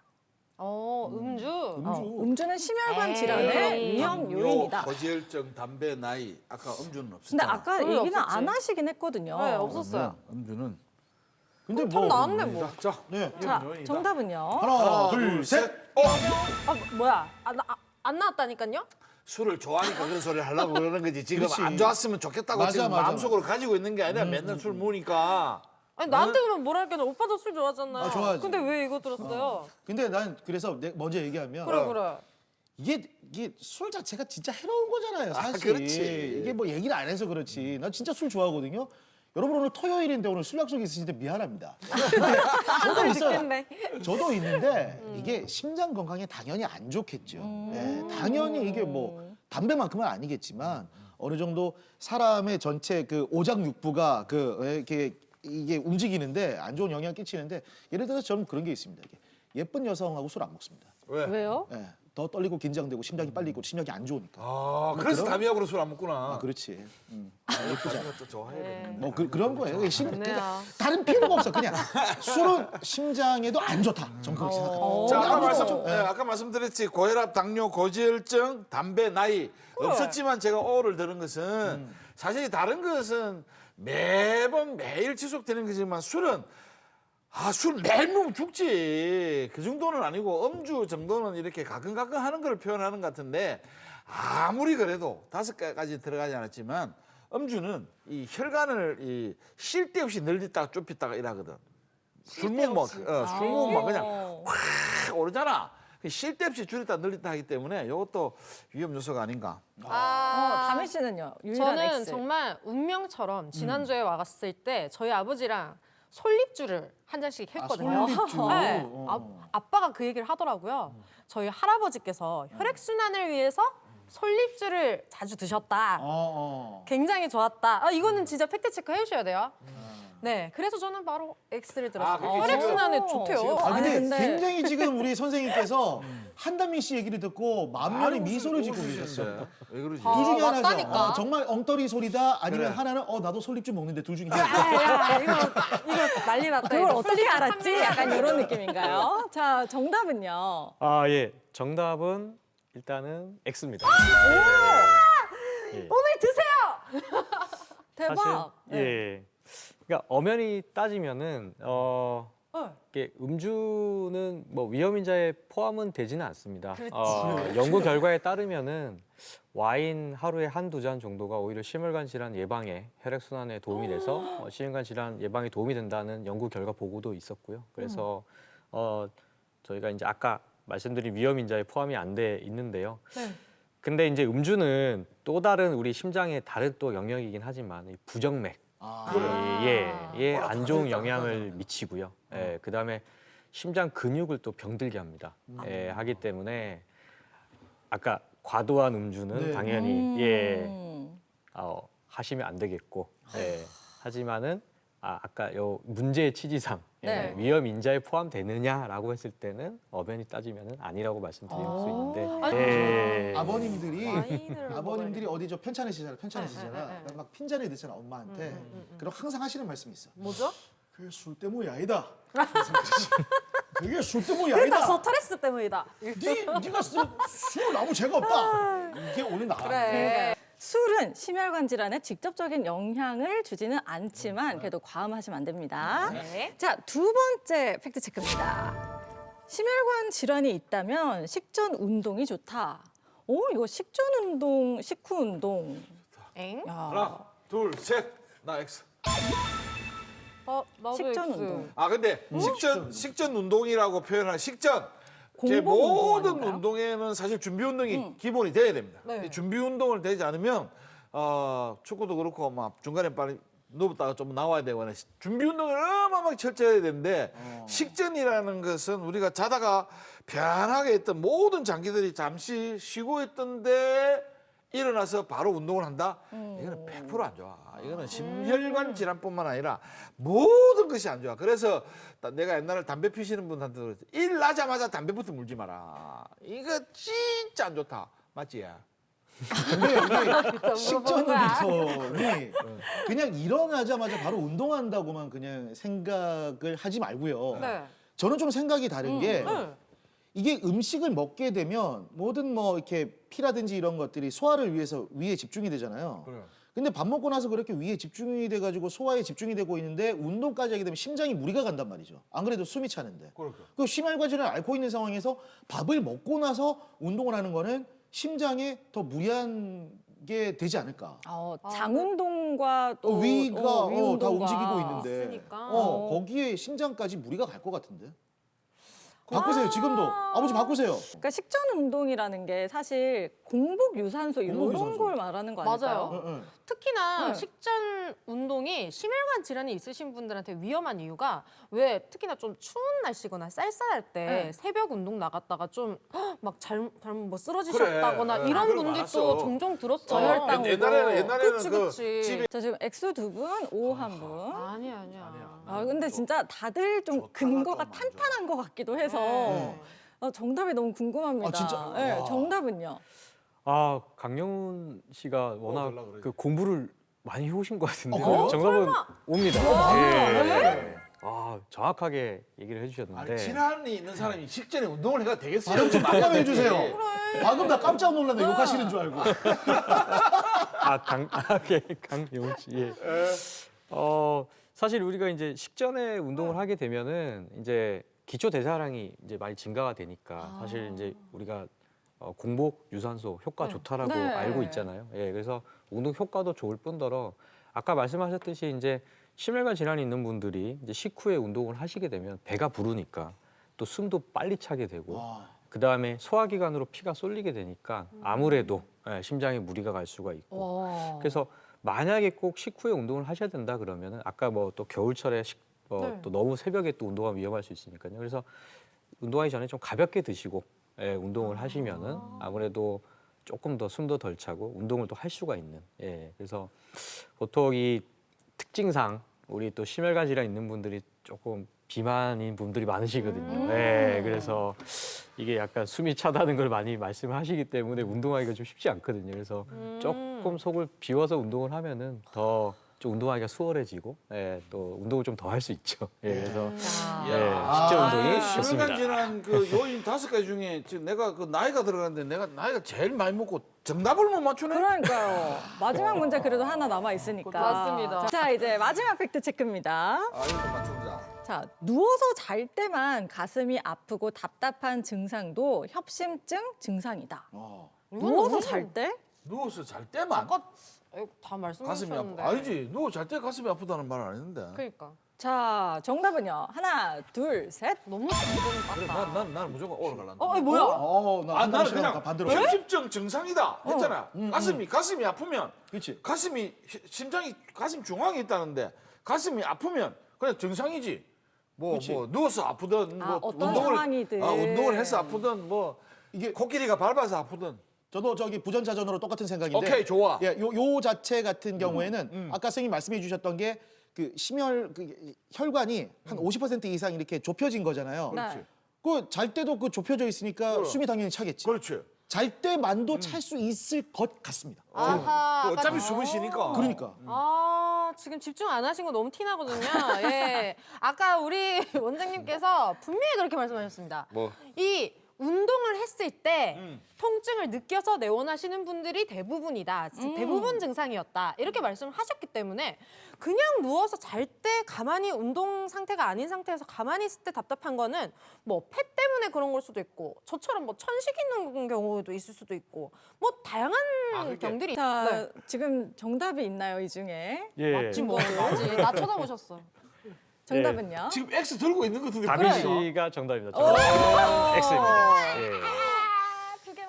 음주. 음주는 심혈관 에이. 질환의 위험 당뇨, 요인이다. 고지혈증, 담배, 나이. 아까 음주는 근데 없었잖아. 아까 별로 얘기는 없었지. 안 하시긴 했거든요. 네, 없었어요. 음주는. 근데 참 나왔네 뭐. 자, 네. 자, 정답은요. 하나, 둘, 셋. 뭐야? 안 나왔다니까요? 술을 좋아하니까 그런 소리를 하려고 그러는 거지. 지금 그렇지. 안 좋았으면 좋겠다고 맞아, 지금 맞아, 마음속으로 가지고 있는 게 아니라 맨날 술 먹으니까. 아니 나한테 그러면 뭐랄까 오빠도 술 좋아하잖아. 아, 좋아하지. 근데 왜 이거 들었어요? 근데 난 그래서 먼저 얘기하면 그래. 이게 술 자체가 진짜 해로운 거잖아요, 사실. 아, 그렇지. 이게 뭐 얘기를 안 해서 그렇지. 나 진짜 술 좋아하거든요. 여러분 오늘 토요일인데 오늘 술 약속이 있으신데 미안합니다. 저도 있어요. 듣겠네. 저도 있는데 이게 심장 건강에 당연히 안 좋겠죠. 예, 당연히 이게 뭐 담배만큼은 아니겠지만 어느 정도 사람의 전체 그 오장육부가 이게 움직이는데 안 좋은 영향 끼치는데 예를 들어서 저는 그런 게 있습니다. 이게 예쁜 여성하고 술 안 먹습니다. 왜? 왜요? 예, 더 떨리고 긴장되고 심장이 빨리 있고 심장이 안 좋으니까. 아, 그래서 그럼? 담이하고로 술 안 먹구나. 아, 그렇지. 담이가 또 좋아해. 뭐 그런 거예요. 좋네요. 그러니까 다른 필요가 없어. 그냥 술은 심장에도 안 좋다. 전 그렇게 생각합니다. 자, 아까 안 좋죠. 아까 말씀드렸지. 고혈압, 당뇨, 고지혈증, 담배, 나이 없었지만 제가 오를 들은 것은 사실 다른 것은 매번 매일 지속되는 거지만 술은 술 매일 먹으면 죽지. 그 정도는 아니고 음주 정도는 이렇게 가끔가끔 하는 걸 표현하는 것 같은데 아무리 그래도 5가지 들어가지 않았지만 음주는 이 혈관을 쉴 데 없이 늘렸다가 좁혔다가 이러거든. 술 먹으면 술 먹으면 그냥 확 오르잖아. 쉴 데 없이 줄였다 늘렸다 하기 때문에 이것도 위험 요소가 아닌가. 다미 씨는요? 유일한 저는 X. 정말 운명처럼 지난주에 왔을 때 저희 아버지랑 솔잎주를 한 잔씩 했거든요. 솔잎주. 네. 아빠가 그 얘기를 하더라고요. 저희 할아버지께서 혈액순환을 위해서 솔잎주를 자주 드셨다. 굉장히 좋았다. 이거는 진짜 팩트체크 해주셔야 돼요. 네, 그래서 저는 바로 X를 들었어요. 그게 혈액순환에 좋대요. 근데 근데- 굉장히 지금 우리 선생님께서 한담민 씨 얘기를 듣고 만면에 미소를 짓고 계셨어요. 왜 그러지? 둘 중에 하나죠. 맞다니까. 정말 엉터리 소리다 아니면 그래. 하나는 나도 솔잎 먹는데 둘 중에 하나. 야, 이거 난리 났다. 그걸 이거. 어떻게 알았지? 약간 이런 느낌인가요? 자, 정답은요. 아, 예. 정답은 일단은 X입니다. 예. 오늘 드세요. 대박. 네. 예. 그러니까 엄연히 따지면은 이게 음주는 뭐 위험인자에 포함은 되지는 않습니다. 연구 결과에 따르면은 와인 하루에 1~2잔 정도가 오히려 심혈관 질환 예방에 혈액 순환에 도움이 돼서 심혈관 질환 예방에 도움이 된다는 연구 결과 보고도 있었고요. 그래서 저희가 이제 아까 말씀드린 위험인자에 포함이 안 돼 있는데요. 근데 이제 음주는 또 다른 우리 심장의 다른 또 영역이긴 하지만 이 부정맥 안 좋은 영향을 미치고요. 예, 그다음에 심장 근육을 또 병들게 합니다. 예, 하기 때문에 아까 과도한 음주는 네. 당연히 하시면 안 되겠고, 하지만은 아까 요 문제의 취지상 네. 위험 인자에 포함되느냐라고 했을 때는 엄연히 따지면은 아니라고 말씀드릴 수 있는데, 와인을 아버님들이 어디 저 편찮으시잖아. 네. 막 핀잔을 넣잖아 엄마한테. 그럼 항상 하시는 말씀이 있어. 뭐죠? 그게 술 때문이 아니다. 그게 술 때문이 그러니까 아니다. 스트레스 때문이다. 네가 술 아무 죄가 없다. 이게 오늘 나. 그래. 술은 심혈관 질환에 직접적인 영향을 주지는 않지만 그래도 과음하시면 안 됩니다. 네. 자, 두 번째 팩트 체크입니다. 심혈관 질환이 있다면 식전 운동이 좋다. 이거 식전 운동, 식후 운동. 엥? 야, 하나, 둘, 셋. 나 X. 나도 식전 X. 운동. 근데 식전 운동이라고 표현한 식전. 제 공복 운동 모든 아닌가요? 운동에는 사실 준비 운동이 기본이 돼야 됩니다. 네. 이 준비 운동을 되지 않으면 축구도 그렇고 막 중간에 빨리 누웠다가 좀 나와야 되거나 준비 운동을 어마어마하게 철저히 해야 되는데 식전이라는 것은 우리가 자다가 편하게 있던 모든 장기들이 잠시 쉬고 있던데 일어나서 바로 운동을 한다? 이거는 100% 안 좋아. 이거는 심혈관 질환뿐만 아니라 모든 것이 안 좋아. 그래서 내가 옛날에 담배 피시는 분한테 그랬지. 일 나자마자 담배부터 물지 마라. 이거 진짜 안 좋다. 맞지? 근데 이게 식전 운동이 그냥 일어나자마자 바로 운동한다고만 그냥 생각을 하지 말고요. 네. 저는 좀 생각이 다른 게 네. 이게 음식을 먹게 되면 모든 뭐 이렇게 피라든지 이런 것들이 소화를 위해서 위에 집중이 되잖아요. 그래. 근데 밥 먹고 나서 그렇게 위에 집중이 돼가지고 소화에 집중이 되고 있는데 운동까지 하게 되면 심장이 무리가 간단 말이죠. 안 그래도 숨이 차는데. 그 심혈관 질환을 앓고 있는 상황에서 밥을 먹고 나서 운동을 하는 거는 심장에 더 무리한 게 되지 않을까. 장운동과 또 위가 다 위운동과 움직이고 있는데 있으니까. 거기에 심장까지 무리가 갈 것 같은데. 바꾸세요. 지금도 아버지 바꾸세요. 그러니까 식전 운동이라는 게 사실 공복 유산소 이런 공복 유산소. 걸 말하는 거 아닐까요? 맞아요. 응, 응. 특히나 네. 식전 운동이 심혈관 질환이 있으신 분들한테 위험한 이유가 왜 특히나 좀 추운 날씨거나 쌀쌀할 때 네. 새벽 운동 나갔다가 좀 막 잘못 뭐 쓰러지셨다거나 그래. 이런 그런 거 분들도 많았어. 종종 들었어요. 저혈당 옛날에는 그치, 그 그치. 집에 자, 지금 X 2분, O 1분. 아니야. 근데 진짜 다들 좀 좋다가 근거가 좀 안 탄탄한 것 같기도 해서 네. 정답이 너무 궁금합니다. 아, 진짜? 네, 와. 정답은요? 아, 강영훈 씨가 워낙 달라 그러지. 그 공부를 많이 해오신 것 같은데요. 그래요? 정답은 옵니다. 예. 정확하게 얘기를 아니, 해주셨는데. 질환이 있는 사람이 식전에 운동을 해가 되겠어요? 발음 좀 똑바로 해주세요. 방금 나 깜짝 놀랐네. 욕하시는 줄 알고. 강영훈 씨. 예. 사실 우리가 이제 식전에 운동을 하게 되면은 이제 기초 대사량이 이제 많이 증가가 되니까 사실 이제 우리가 공복 유산소 효과 좋다라고 네. 알고 있잖아요. 예, 그래서 운동 효과도 좋을 뿐더러 아까 말씀하셨듯이 이제 심혈관 질환이 있는 분들이 이제 식후에 운동을 하시게 되면 배가 부르니까 또 숨도 빨리 차게 되고 와. 그 다음에 소화기관으로 피가 쏠리게 되니까 아무래도 심장에 무리가 갈 수가 있고 그래서 만약에 꼭 식후에 운동을 하셔야 된다 그러면은 아까 뭐 또 겨울철에 네. 또 너무 새벽에 또 운동하면 위험할 수 있으니까요. 그래서 운동하기 전에 좀 가볍게 드시고 운동을 하시면은 아무래도 조금 더 숨도 덜 차고 운동을 또 할 수가 있는. 그래서 보통 이 특징상 우리 또 심혈관 질환 있는 분들이 조금 비만인 분들이 많으시거든요. 그래서 이게 약간 숨이 차다는 걸 많이 말씀을 하시기 때문에 운동하기가 좀 쉽지 않거든요. 그래서 조금 속을 비워서 운동을 하면은 더 좀 운동하기가 수월해지고 또 운동을 좀 더 할 수 있죠. 그래서 식전 운동이 심혈관 좋습니다. 질환 그 요인 5가지 중에 지금 내가 그 나이가 들어갔는데 내가 나이가 제일 많이 먹고 정답을 못 맞추네. 그러니까요. 마지막 문제 그래도 하나 남아 있으니까. 맞습니다. 자, 이제 마지막 팩트 체크입니다. 아, 이거 좀 맞춰보자. 자, 누워서 잘 때만 가슴이 아프고 답답한 증상도 협심증 증상이다. 누워서 잘 때? 누워서 잘 때만 아까 다 가슴이 말씀하셨는데. 아파. 아니지. 누워 잘 때 가슴이 아프다는 말은 안 했는데. 그러니까 자, 정답은요. 하나, 둘, 셋. 너무 기분 그래, 나빠. 난 무조건 오래 갈란다. 뭐야? 나 나는 그냥 반대로. 협심증 증상이다 했잖아. 가슴이 아프면 그렇지. 가슴이 심장이 가슴 중앙에 있다는데 가슴이 아프면 그냥 정상이지. 뭐 그치. 누워서 아프든 뭐 어떤 상황이든. 운동을 해서 아프든 뭐 이게 코끼리가 밟아서 아프든. 저도 저기 부전자전으로 똑같은 생각인데. 오케이, 좋아. 예, 요 자체 같은 경우에는 아까 선생님 말씀해 주셨던 게 그 혈관이 한 50% 이상 이렇게 좁혀진 거잖아요. 네. 그 잘 때도 그 좁혀져 있으니까 그럼. 숨이 당연히 차겠지. 그렇지. 잘 때만도 찰 수 있을 것 같습니다. 아하. 그 어차피 아까- 숨을 쉬니까. 그러니까. 지금 집중 안 하신 거 너무 티나거든요. 예. 아까 우리 원장님께서 분명히 그렇게 말씀하셨습니다. 뭐? 이 운동을 했을 때 통증을 느껴서 내원하시는 분들이 대부분이다. 대부분 증상이었다. 이렇게 말씀을 하셨기 때문에 그냥 누워서 잘 때 가만히 운동 상태가 아닌 상태에서 가만히 있을 때 답답한 거는 뭐 폐 때문에 그런 걸 수도 있고 저처럼 뭐 천식 있는 경우도 있을 수도 있고 뭐 다양한 그렇게. 병들이 자, 네. 지금 정답이 있나요, 이 중에? 예. 맞지 뭐 맞지. 나 쳐다보셨어. 정답은요? 지금 X 들고 있는 것 같은데. 다빈 그래. 씨가 정답입니다. X입니다.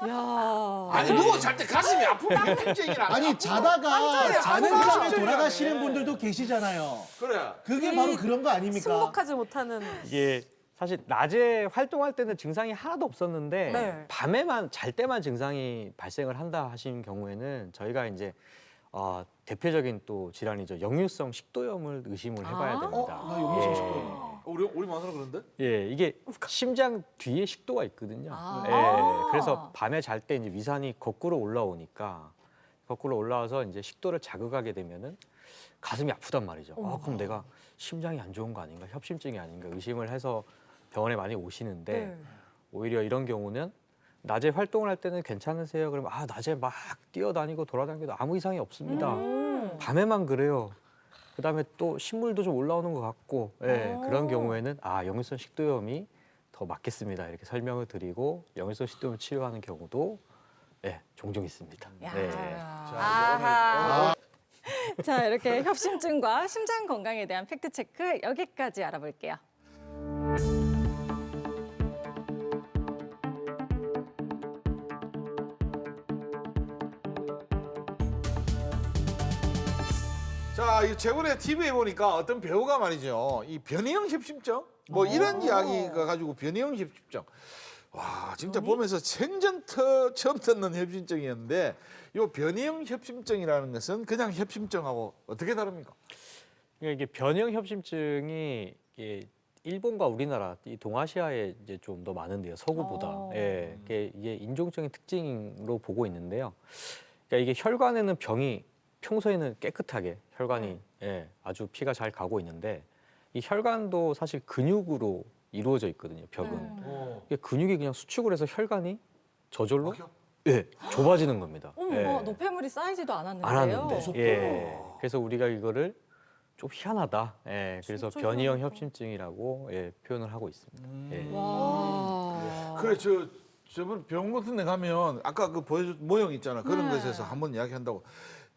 야. 아니 누워 잘 때 가슴이 아프면 통증이라. 아니 자다가 자는 아프다. 중에 돌아가시는 아프다. 분들도 계시잖아요. 그래. 그게 바로 그런 거 아닙니까? 승복하지 못하는 이게 사실 낮에 활동할 때는 증상이 하나도 없었는데 네. 밤에만 잘 때만 증상이 발생을 한다 하신 경우에는 저희가 이제 대표적인 또 질환이죠. 역류성 식도염을 의심을 해봐야 됩니다. 나 역류성 식도염. 우리 마누라 그런데? 예, 이게 심장 뒤에 식도가 있거든요. 아. 예, 그래서 밤에 잘 때 이제 위산이 거꾸로 올라오니까 거꾸로 올라와서 이제 식도를 자극하게 되면은 가슴이 아프단 말이죠. 그럼 내가 심장이 안 좋은 거 아닌가, 협심증이 아닌가 의심을 해서 병원에 많이 오시는데 오히려 이런 경우는 낮에 활동을 할 때는 괜찮으세요? 그러면 낮에 막 뛰어다니고 돌아다니도 아무 이상이 없습니다. 밤에만 그래요. 그다음에 또 신물도 좀 올라오는 것 같고 그런 경우에는 역류성 식도염이 더 맞겠습니다. 이렇게 설명을 드리고 역류성 식도염 치료하는 경우도 종종 있습니다. 야. 네. 아하. 자, 이렇게 협심증과 심장 건강에 대한 팩트 체크 여기까지 알아볼게요. 자, 이 최근에 TV에 보니까 어떤 배우가 말이죠. 이 변이형 협심증? 뭐 이런 이야기가 가지고 변이형 협심증. 와, 진짜 보면서 생전 처음 듣는 협심증이었는데 이 변이형 협심증이라는 것은 그냥 협심증하고 어떻게 다릅니까? 그러니까 이게 변형 협심증이 이게 일본과 우리나라 이 동아시아에 이제 좀 더 많은데요, 서구보다. 예, 이게 인종적인 특징으로 보고 있는데요. 그러니까 이게 혈관에는 병이 평소에는 깨끗하게 혈관이 아주 피가 잘 가고 있는데 이 혈관도 사실 근육으로 이루어져 있거든요, 벽은. 이게 근육이 그냥 수축을 해서 혈관이 저절로 좁아지는 겁니다. 노폐물이 쌓이지도 않았는데요. 안 하는데. 그래서 우리가 이거를 좀 희한하다. 그래서 진짜 변이형 희한하다. 협심증이라고 표현을 하고 있습니다. 와. 그래, 저번 병원 같은 데 가면 아까 그 보여준 모형 있잖아. 그런 것에서 한번 이야기한다고.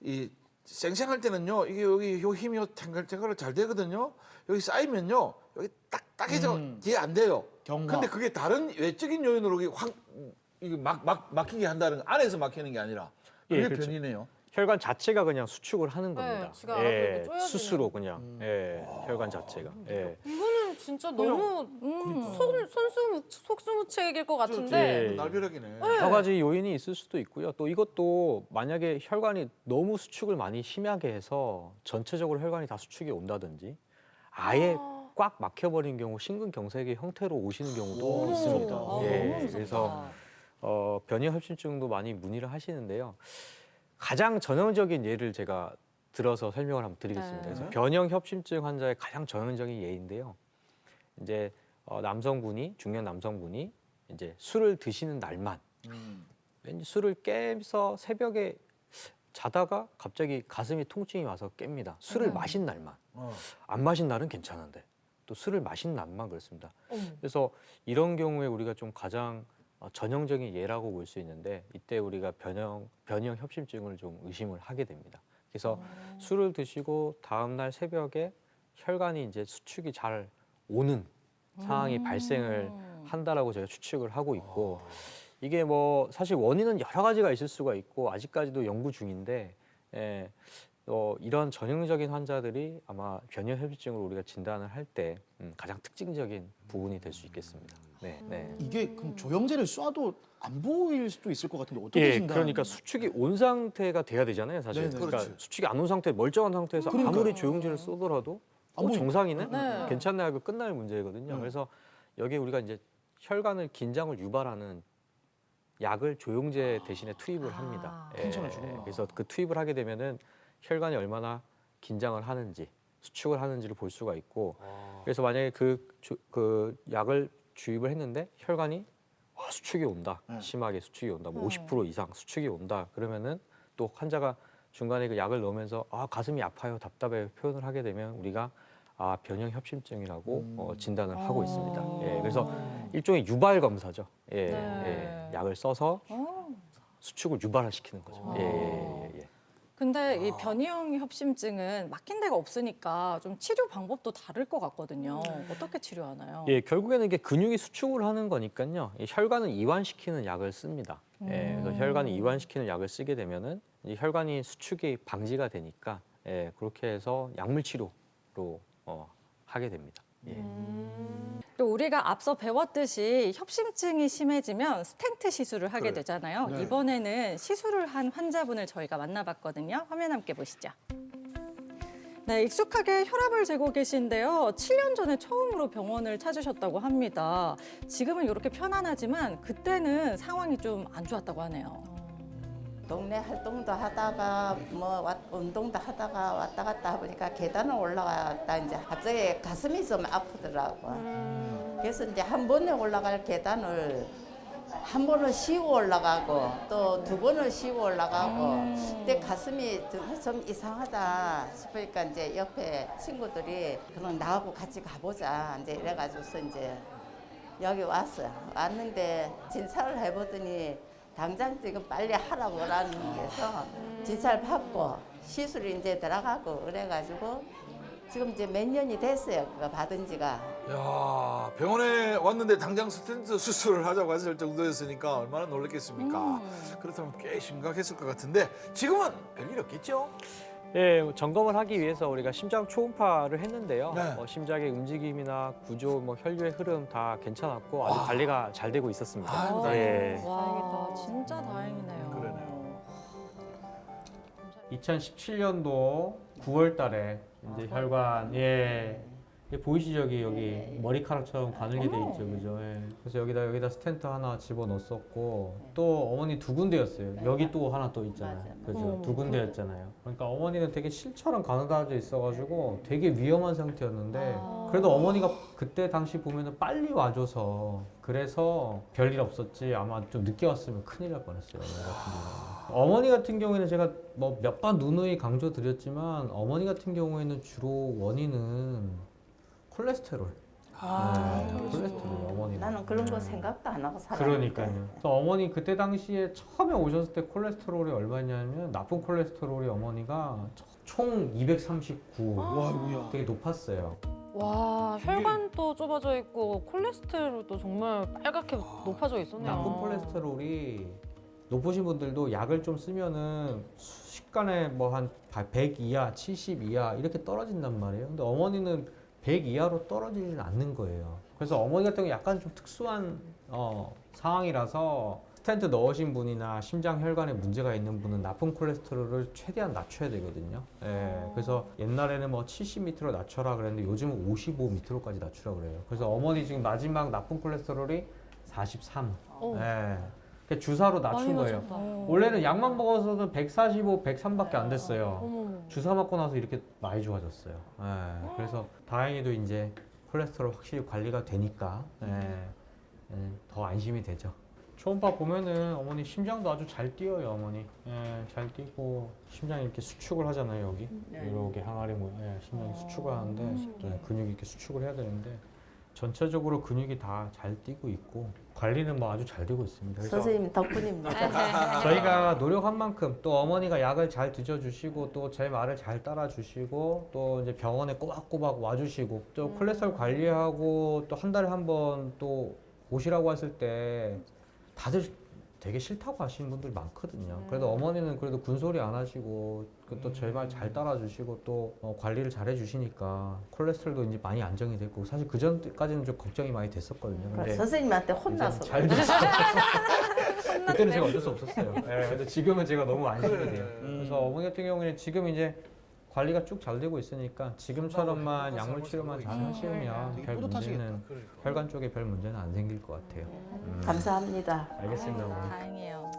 이 생생할 때는요, 이게 여기 요 힘이 요 탱글탱글 잘 되거든요. 여기 쌓이면요, 여기 딱딱해져 뒤에 안 돼요. 경화. 근데 그게 다른 외적인 요인으로 이게 막히게 한다는 거, 안에서 막히는 게 아니라 그게 예, 그렇죠. 변이네요. 혈관 자체가 그냥 수축을 하는 겁니다. 지가 알아서 이렇게 쪼여지는. 스스로 그냥 혈관 자체가. 이거는 진짜 너무 속수무책일 것 같은데. 예. 날벼락이네. 여러 가지 요인이 있을 수도 있고요. 또 이것도 만약에 혈관이 너무 수축을 많이 심하게 해서 전체적으로 혈관이 다 수축이 온다든지 아예 꽉 막혀버린 경우 심근경색의 형태로 오시는 경우도 있습니다. 너무 무섭다. 그래서 변이형 협심증도 많이 문의를 하시는데요. 가장 전형적인 예를 제가 들어서 설명을 한번 드리겠습니다. 그래서 변형 협심증 환자의 가장 전형적인 예인데요. 이제 중년 남성분이 이제 술을 드시는 날만 왠지 술을 깨서 새벽에 자다가 갑자기 가슴이 통증이 와서 깹니다. 술을 마신 날만. 안 마신 날은 괜찮은데 또 술을 마신 날만 그렇습니다. 그래서 이런 경우에 우리가 좀 가장 전형적인 예라고 볼 수 있는데 이때 우리가 변형 협심증을 좀 의심을 하게 됩니다. 그래서 술을 드시고 다음 날 새벽에 혈관이 이제 수축이 잘 오는 상황이 발생을 한다라고 제가 추측을 하고 있고 이게 뭐 사실 원인은 여러 가지가 있을 수가 있고 아직까지도 연구 중인데 이런 전형적인 환자들이 아마 변형 협심증으로 우리가 진단을 할 때 가장 특징적인 부분이 될 수 있겠습니다. 네. 이게 그럼 조영제를 쏴도 안 보일 수도 있을 것 같은데 어떻게 진단? 그러니까 수축이 온 상태가 돼야 되잖아요, 사실. 네네. 그러니까 그렇지. 수축이 안 온 상태, 멀쩡한 상태에서 그러니까요. 아무리 조영제를 쏘더라도 안 보이니까. 정상이네, 네. 괜찮네 하고 끝날 문제거든요. 그래서 여기에 우리가 이제 혈관을 긴장을 유발하는 약을 조영제 대신에 투입을 합니다. 텐션을 주는구나. 그래서 그 투입을 하게 되면은 혈관이 얼마나 긴장을 하는지, 수축을 하는지를 볼 수가 있고, 그래서 만약에 그 약을 주입을 했는데 혈관이 수축이 온다, 심하게 수축이 온다, 뭐 50% 이상 수축이 온다, 그러면은 또 환자가 중간에 그 약을 넣으면서 가슴이 아파요, 답답해요 표현을 하게 되면 우리가 변형 협심증이라고 진단을 하고 있습니다. 그래서 일종의 유발 검사죠. 약을 써서 수축을 유발을 시키는 거죠. 근데 이 변이형 협심증은 막힌 데가 없으니까 좀 치료 방법도 다를 것 같거든요. 어떻게 치료하나요? 결국에는 이게 근육이 수축을 하는 거니까요. 이 혈관을 이완시키는 약을 씁니다. 그래서 혈관을 이완시키는 약을 쓰게 되면은 이 혈관이 수축이 방지가 되니까 그렇게 해서 약물 치료로 하게 됩니다. 또 우리가 앞서 배웠듯이 협심증이 심해지면 스텐트 시술을 하게 그래. 되잖아요. 네. 이번에는 시술을 한 환자분을 저희가 만나봤거든요. 화면 함께 보시죠. 네, 익숙하게 혈압을 재고 계신데요. 7년 전에 처음으로 병원을 찾으셨다고 합니다. 지금은 이렇게 편안하지만 그때는 상황이 좀 안 좋았다고 하네요. 동네 활동도 하다가 운동도 하다가 왔다 갔다 보니까 계단을 올라갔다 이제 갑자기 가슴이 좀 아프더라고. 그래서 이제 한 번에 올라갈 계단을 한 번은 쉬고 올라가고 또 두 번을 쉬고 올라가고 그때 가슴이 좀 이상하다 싶으니까 이제 옆에 친구들이 그럼 나하고 같이 가보자 이제 이래가지고서 이제 여기 왔어요. 왔는데 진찰을 해보더니 당장 지금 빨리 하라고 그러는 데서 진찰 받고 시술이 이제 들어가고 그래가지고 지금 이제 몇 년이 됐어요. 그거 받은 지가. 야, 병원에 왔는데 당장 스텐트 수술을 하자고 했을 정도였으니까 얼마나 놀랐겠습니까? 그렇다면 꽤 심각했을 것 같은데 지금은 별일 없겠죠? 예, 점검을 하기 위해서 우리가 심장 초음파를 했는데요. 네. 심장의 움직임이나 구조, 뭐 혈류의 흐름 다 괜찮았고 아주 관리가 잘 되고 있었습니다. 다행이다. 예. 와, 진짜 다행이네요. 그러네요. 2017년도 9월 달에 이제 혈관, 이게 보이시죠? 여기 머리카락처럼 가늘게 돼 있죠, 그죠? 예. 그래서 여기다 스텐트 하나 집어 넣었었고 또 어머니 두 군데였어요. 여기 또 하나 또 있잖아요, 그죠? 두 군데였잖아요. 그러니까 어머니는 되게 실처럼 가느다져 있어가지고 되게 위험한 상태였는데 그래도 어머니가 그때 당시 보면은 빨리 와줘서 그래서 별일 없었지 아마 좀 늦게 왔으면 큰일 날 뻔했어요. 어머니 같은 경우에는 제가 뭐 몇 번 누누이 강조드렸지만 어머니 같은 경우에는 주로 원인은 콜레스테롤. 콜레스테롤 어머니. 나는 그런 거 생각도 안 하고 살았는데. 그러니까요. 그래서 어머니 그때 당시에 처음에 오셨을 때 콜레스테롤이 얼마냐면 나쁜 콜레스테롤이 어머니가 총 239. 와, 이거야. 되게 높았어요. 와, 혈관도 좁아져 있고 콜레스테롤도 정말 빨갛게 높아져 있었네요. 나쁜 콜레스테롤이 높으신 분들도 약을 좀 쓰면은 순식간에 뭐 한 100 이하, 70 이하 이렇게 떨어진단 말이에요. 근데 어머니는 100 이하로 떨어지진 않는 거예요. 그래서 어머니 같은 경우 약간 좀 특수한 상황이라서 스텐트 넣으신 분이나 심장 혈관에 문제가 있는 분은 나쁜 콜레스테롤을 최대한 낮춰야 되거든요. 그래서 옛날에는 뭐 70m로 낮춰라 그랬는데 요즘은 55m로까지 낮추라 그래요. 그래서 어머니 지금 마지막 나쁜 콜레스테롤이 43. 그러니까 주사로 낮춘 거예요. 원래는 약만 먹어서는 145, 103밖에 안 됐어요. 주사 맞고 나서 이렇게 많이 좋아졌어요. 그래서 다행히도 이제 콜레스테롤 확실히 관리가 되니까 더 안심이 되죠. 초음파 보면은 어머니 심장도 아주 잘 뛰어요, 어머니. 잘 뛰고 심장이 이렇게 수축을 하잖아요, 여기. 이렇게 항아리 심장이 수축을 하는데 근육이 이렇게 수축을 해야 되는데 전체적으로 근육이 다 잘 뛰고 있고 관리는 뭐 아주 잘 되고 있습니다. 그래서 선생님 덕분입니다. 저희가 노력한 만큼 또 어머니가 약을 잘 드셔주시고 또 제 말을 잘 따라주시고 또 이제 병원에 꼬박꼬박 와주시고 또 콜레스테롤 관리하고 또 한 달에 한 번 또 오시라고 했을 때 다들 되게 싫다고 하시는 분들 많거든요. 그래도 어머니는 그래도 군소리 안 하시고 또 제 말 잘 따라주시고 또 관리를 잘 해주시니까 콜레스테롤도 이제 많이 안정이 됐고 사실 그 전까지는 좀 걱정이 많이 됐었거든요. 근데 선생님한테 혼나서. 잘 됐어요. 그때는 제가 어쩔 수 없었어요. 근데 지금은 제가 너무 안심이 돼요. 그래서 어머니 같은 경우에는 지금 이제 관리가 쭉 잘 되고 있으니까 지금처럼만 약물 치료만 잘 하시면 별 문제는 혈관 쪽에 별 문제는 안 생길 것 같아요. 감사합니다. 알겠습니다, 어머니. 다행이에요.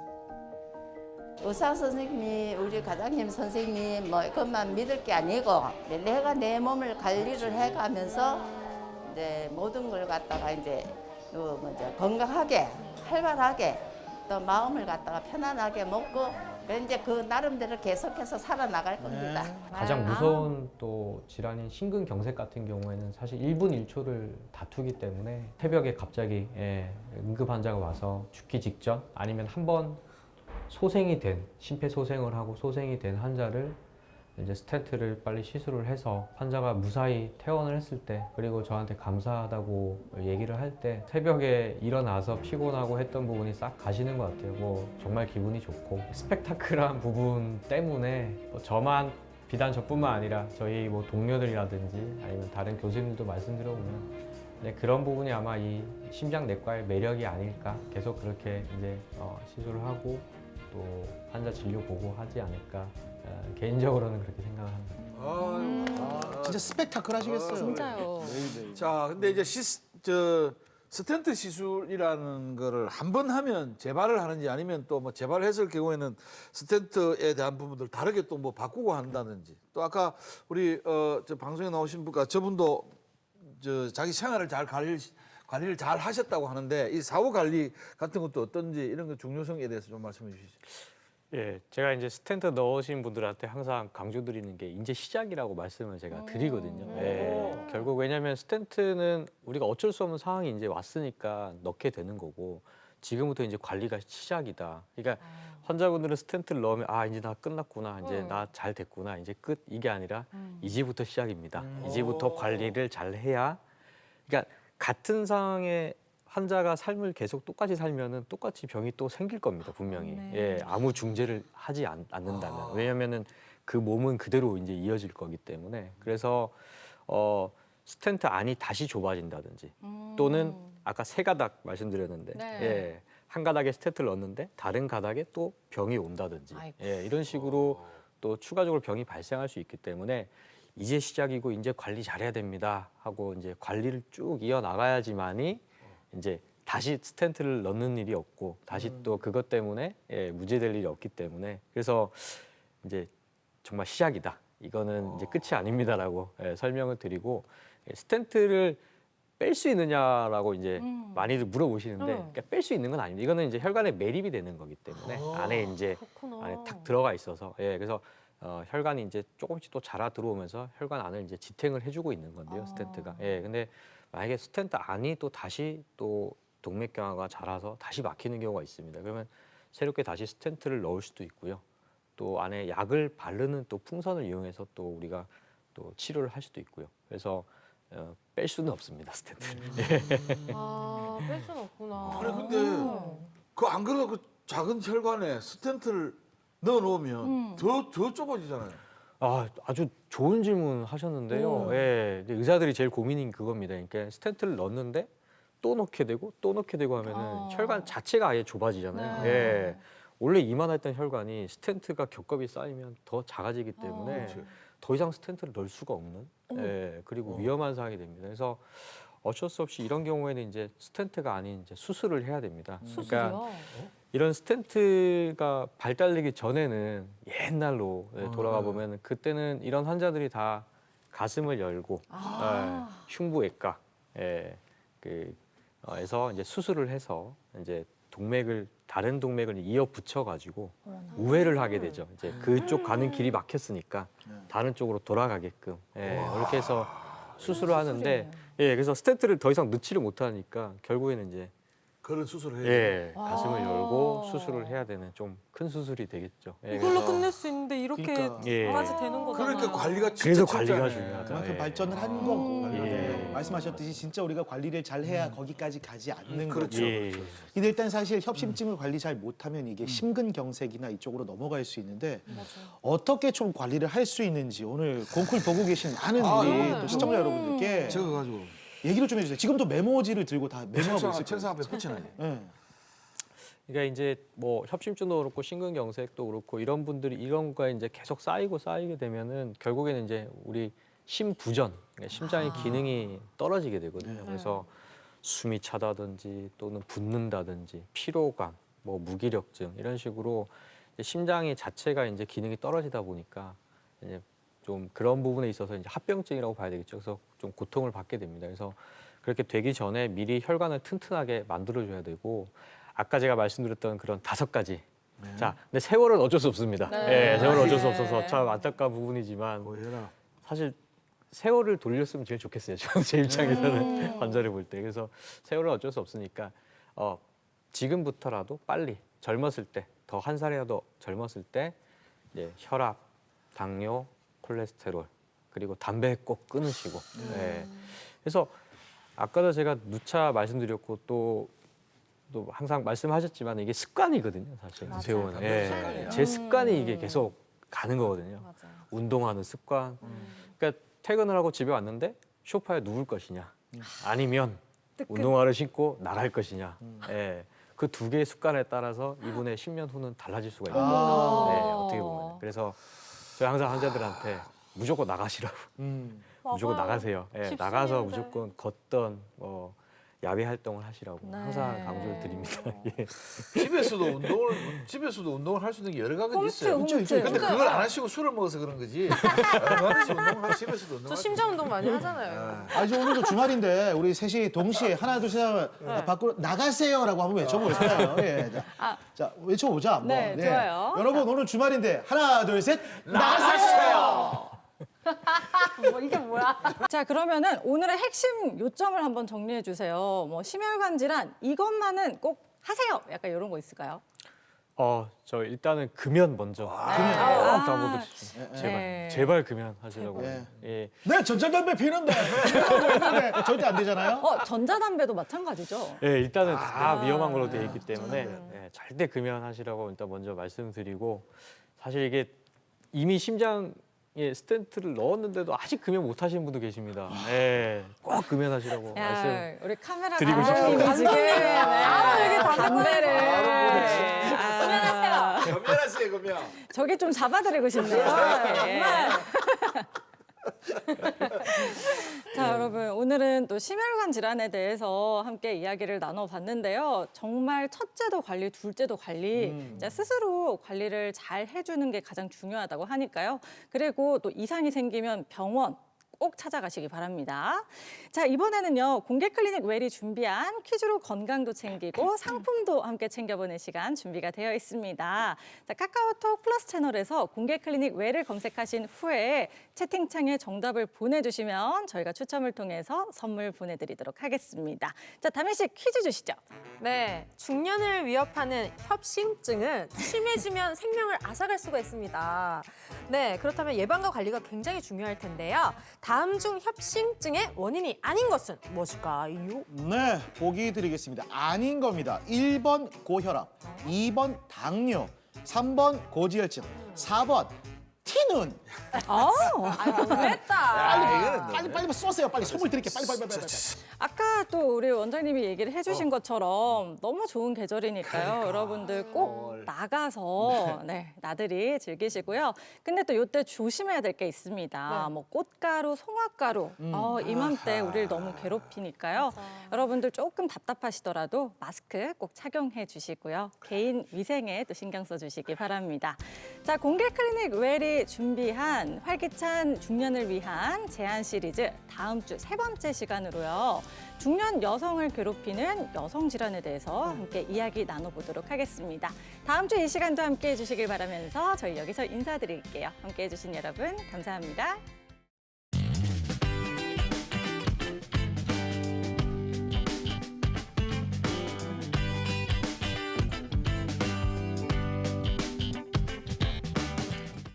의사 선생님이 우리 과장님 선생님 뭐 그것만 믿을 게 아니고 내가 내 몸을 관리를 해가면서 이제 모든 걸 갖다가 이제 건강하게 활발하게 또 마음을 갖다가 편안하게 먹고 이제 그 나름대로 계속해서 살아나갈 겁니다. 가장 무서운 또 질환인 심근경색 같은 경우에는 사실 1분 1초를 다투기 때문에 새벽에 갑자기 응급 환자가 와서 죽기 직전 아니면 한번 소생이 된 심폐소생을 하고 소생이 된 환자를 이제 스텐트를 빨리 시술을 해서 환자가 무사히 퇴원을 했을 때 그리고 저한테 감사하다고 얘기를 할 때 새벽에 일어나서 피곤하고 했던 부분이 싹 가시는 것 같아요. 뭐 정말 기분이 좋고 스펙타클한 부분 때문에 뭐 저만 비단 저뿐만 아니라 저희 뭐 동료들이라든지 아니면 다른 교수님들도 말씀드려보면 그런 부분이 아마 이 심장내과의 매력이 아닐까 계속 그렇게 이제 시술을 하고 또 환자 진료 보고 하지 않을까 개인적으로는 그렇게 생각합니다. 진짜 스펙타클 하시겠어요. 진짜요. 자, 근데 이제 스텐트 시술이라는 거를 한 번 하면 재발을 하는지 아니면 또 뭐 재발을 했을 경우에는 스텐트에 대한 부분들 다르게 또 뭐 바꾸고 한다든지 또 아까 우리 저 방송에 나오신 분과 저분도 자기 생활을 잘 관리를 잘 하셨다고 하는데 이 사후 관리 같은 것도 어떤지 이런 거 중요성에 대해서 좀 말씀해 주시죠. 예, 제가 이제 스텐트 넣으신 분들한테 항상 강조드리는 게 이제 시작이라고 말씀을 제가 드리거든요. 결국 왜냐하면 스텐트는 우리가 어쩔 수 없는 상황이 이제 왔으니까 넣게 되는 거고 지금부터 이제 관리가 시작이다. 그러니까 환자분들은 스텐트를 넣으면 아 이제 나 끝났구나, 이제 나 잘 됐구나, 이제 끝 이게 아니라 이제부터 시작입니다. 이제부터 관리를 잘 해야. 그러니까 같은 상황에 환자가 삶을 계속 똑같이 살면은 똑같이 병이 또 생길 겁니다, 분명히. 예, 아무 중재를 하지 않는다면. 왜냐면은 그 몸은 그대로 이제 이어질 거기 때문에. 그래서 스텐트 안이 다시 좁아진다든지 또는 아까 세 가닥 말씀드렸는데 네. 예, 한 가닥에 스텐트를 넣었는데 다른 가닥에 또 병이 온다든지 예, 이런 식으로 또 추가적으로 병이 발생할 수 있기 때문에 이제 시작이고 이제 관리 잘해야 됩니다 하고 이제 관리를 쭉 이어나가야지만이 이제 다시 스텐트를 넣는 일이 없고 다시 또 그것 때문에 예, 무죄될 일이 없기 때문에 그래서 이제 정말 시작이다. 이거는 이제 끝이 아닙니다라고 예, 설명을 드리고 예, 스텐트를 뺄 수 있느냐라고 이제 많이들 물어보시는데 그러니까 뺄 수 있는 건 아닙니다. 이거는 이제 혈관에 매립이 되는 거기 때문에 안에 이제 그렇구나. 안에 탁 들어가 있어서 예, 그래서 혈관이 이제 조금씩 또 자라 들어오면서 혈관 안을 이제 지탱을 해주고 있는 건데요, 스텐트가. 예, 근데 만약에 스텐트 안이 또 다시 또 동맥경화가 자라서 다시 막히는 경우가 있습니다. 그러면 새롭게 다시 스텐트를 넣을 수도 있고요. 또 안에 약을 바르는 또 풍선을 이용해서 또 우리가 또 치료를 할 수도 있고요. 그래서 뺄 수는 없습니다, 스텐트를. 아, 뺄 수는 없구나. 아니 근데 그 안 그래도 그 작은 혈관에 스텐트를 넣어 놓으면 더 좁아지잖아요. 아, 아주 좋은 질문 하셨는데요. 예, 이제 의사들이 제일 고민인 그겁니다. 그러니까 스텐트를 넣었는데 또 넣게 되고 또 넣게 되고 하면은 혈관 자체가 아예 좁아지잖아요. 네. 예. 원래 이만했던 혈관이 스텐트가 겹겹이 쌓이면 더 작아지기 때문에 더 이상 스텐트를 넣을 수가 없는 예, 그리고 위험한 상황이 됩니다. 그래서 어쩔 수 없이 이런 경우에는 이제 스텐트가 아닌 이제 수술을 해야 됩니다. 수술이요? 이런 스텐트가 발달되기 전에는 옛날로 돌아가 보면 그때는 이런 환자들이 다 가슴을 열고 흉부외과 에서 이제 수술을 해서 이제 동맥을 다른 동맥을 이어 붙여 가지고 우회를 하게 되죠. 이제 그쪽 가는 길이 막혔으니까 다른 쪽으로 돌아가게끔 이렇게 해서 수술을 하는데 예, 그래서 스텐트를 더 이상 넣지를 못하니까 결국에는 이제 그런 수술을 해요. 예, 가슴을 열고 수술을 해야 되는 좀 큰 수술이 되겠죠. 예, 이걸로 그래서 끝낼 수 있는데 이렇게까지 그러니까. 되는 거잖아요. 그러니까 관리가 진짜 그래서 관리가 철저하네. 중요하다. 그만큼 예. 발전을 한 거고 예. 말씀하셨듯이 진짜 우리가 관리를 잘 해야 거기까지 가지 않는 거죠. 그렇죠. 예. 근데 일단 사실 협심증을 관리 잘 못하면 이게 심근경색이나 이쪽으로 넘어갈 수 있는데 어떻게 좀 관리를 할 수 있는지 오늘 공쿨 보고 계신 많은 우리 또 시청자 여러분들께 저거 가지고 얘기를 좀 해주세요. 지금도 메모지를 들고 다 메모하고 있을 책상 거예요. 앞에 붙여놔야 돼. 예. 그러니까 이제 뭐 협심증도 그렇고 심근경색도 그렇고 이런 분들이 이런 거에 이제 계속 쌓이게 되면은 결국에는 이제 우리 심부전, 그러니까 심장의 기능이 떨어지게 되거든요. 그래서 숨이 차다든지 또는 붓는다든지 피로감, 뭐 무기력증 이런 식으로 이제 심장의 자체가 이제 기능이 떨어지다 보니까 이제 좀 그런 부분에 있어서 이제 합병증이라고 봐야 되겠죠. 그래서 좀 고통을 받게 됩니다. 그래서 그렇게 되기 전에 미리 혈관을 튼튼하게 만들어줘야 되고 아까 제가 말씀드렸던 그런 5가지. 자, 근데 세월은 어쩔 수 없습니다. 예, 세월은 어쩔 수 없어서 참 안타까운 부분이지만 사실 세월을 돌렸으면 제일 좋겠어요. 저는 제 입장에서는 환자를 볼 때. 그래서 세월은 어쩔 수 없으니까 지금부터라도 빨리 젊었을 때, 더 한 살이라도 젊었을 때 이제 혈압, 당뇨, 콜레스테롤 그리고 담배 꼭 끊으시고. 예. 그래서 아까도 제가 누차 말씀드렸고 또 항상 말씀하셨지만 이게 습관이거든요, 사실. 세월은. 예. 제 습관이 이게 계속 가는 거거든요. 운동하는 습관. 그러니까 퇴근을 하고 집에 왔는데 소파에 누울 것이냐, 아니면 운동화를 신고 나갈 것이냐. 예. 그 2개의 습관에 따라서 이분의 10년 후는 달라질 수가 있거든요. 네, 어떻게 보면. 그래서 제가 항상 환자들한테 무조건 나가시라고. 무조건 나가세요. 예, 집순이인데. 나가서 무조건 걷던 야외 활동을 하시라고 항상 강조를 드립니다. 예. 집에서도 운동을 할 수 있는 게 여러 가지 있어요. 있죠, 있죠. 근데 그걸 안 하시고 술을 먹어서 그런 거지. 얼마든지 운동을 집에서도 운동할 저 수 심장 운동 많이 하잖아요. 아니 오늘도 주말인데 우리 셋이 동시에 하나 둘 셋 하면 밖으로 나가세요라고 한번 외쳐보겠어요. 예. 자 외쳐보자. 한번. 네, 좋아요. 여러분 오늘 주말인데 하나 둘 셋 나가세요. 뭐 이게 뭐야? 자, 그러면은 오늘의 핵심 요점을 한번 정리해 주세요. 뭐 심혈관 질환 이것만은 꼭 하세요. 약간 이런 거 있을까요? 저 일단은 금연 먼저. 금연 꼭 가보고 싶습니다. 제발, 네. 제발 금연 하시라고. 네. 예. 네, 전자담배 피는데 피우라고 했는데 절대 안 되잖아요. 전자담배도 마찬가지죠. 예, 일단은 다 위험한 걸로 되어 있기 때문에 예, 절대 금연하시라고 일단 먼저 말씀드리고 사실 이게 이미 심장에 스텐트를 넣었는데도 아직 금연 못 하시는 분도 계십니다. 예, 꼭 금연하시라고 말씀. 야, 우리 카메라 드리고 감독님이 싶습니다. 지금 여기 담배를 금연하세요, 금연. 저기 좀 잡아드리고 싶네요. 정말. 자, 여러분 오늘은 또 심혈관 질환에 대해서 함께 이야기를 나눠봤는데요. 정말 첫째도 관리, 둘째도 관리, 이제 스스로 관리를 잘 해주는 게 가장 중요하다고 하니까요. 그리고 또 이상이 생기면 병원 꼭 찾아가시기 바랍니다. 자, 이번에는요. 공개 클리닉 웰이 준비한 퀴즈로 건강도 챙기고 상품도 함께 챙겨보는 시간 준비가 되어 있습니다. 자, 카카오톡 플러스 채널에서 공개 클리닉 웰을 검색하신 후에 채팅창에 정답을 보내주시면 저희가 추첨을 통해서 선물 보내드리도록 하겠습니다. 자, 다미 씨 퀴즈 주시죠. 네, 중년을 위협하는 협심증은 심해지면 생명을 앗아갈 수가 있습니다. 네, 그렇다면 예방과 관리가 굉장히 중요할 텐데요. 다음 중 협심증의 원인이 아닌 것은 무엇일까요? 네, 보기 드리겠습니다. 아닌 겁니다. 1번 고혈압, 2번 당뇨, 3번 고지혈증, 4번 티눈. 됐다. 빨리 쏘세요. 빨리 선물 드릴게요. 빨리. 아까 또 우리 원장님이 얘기를 해주신 것처럼 너무 좋은 계절이니까요. 여러분들 꼭 나가서 나들이 즐기시고요. 근데 또 이때 조심해야 될 게 있습니다. 뭐 꽃가루, 송화가루 이맘때 우리를 너무 괴롭히니까요. 여러분들 조금 답답하시더라도 마스크 꼭 착용해 주시고요. 개인 위생에 또 신경 써주시기 바랍니다. 자, 공개 클리닉 웰이 준비한 활기찬 중년을 위한 제안 시리즈 다음 주 3번째 시간으로요. 중년 여성을 괴롭히는 여성 질환에 대해서 함께 이야기 나눠보도록 하겠습니다. 다음 주 이 시간도 함께 해주시길 바라면서 저희 여기서 인사드릴게요. 함께 해주신 여러분 감사합니다.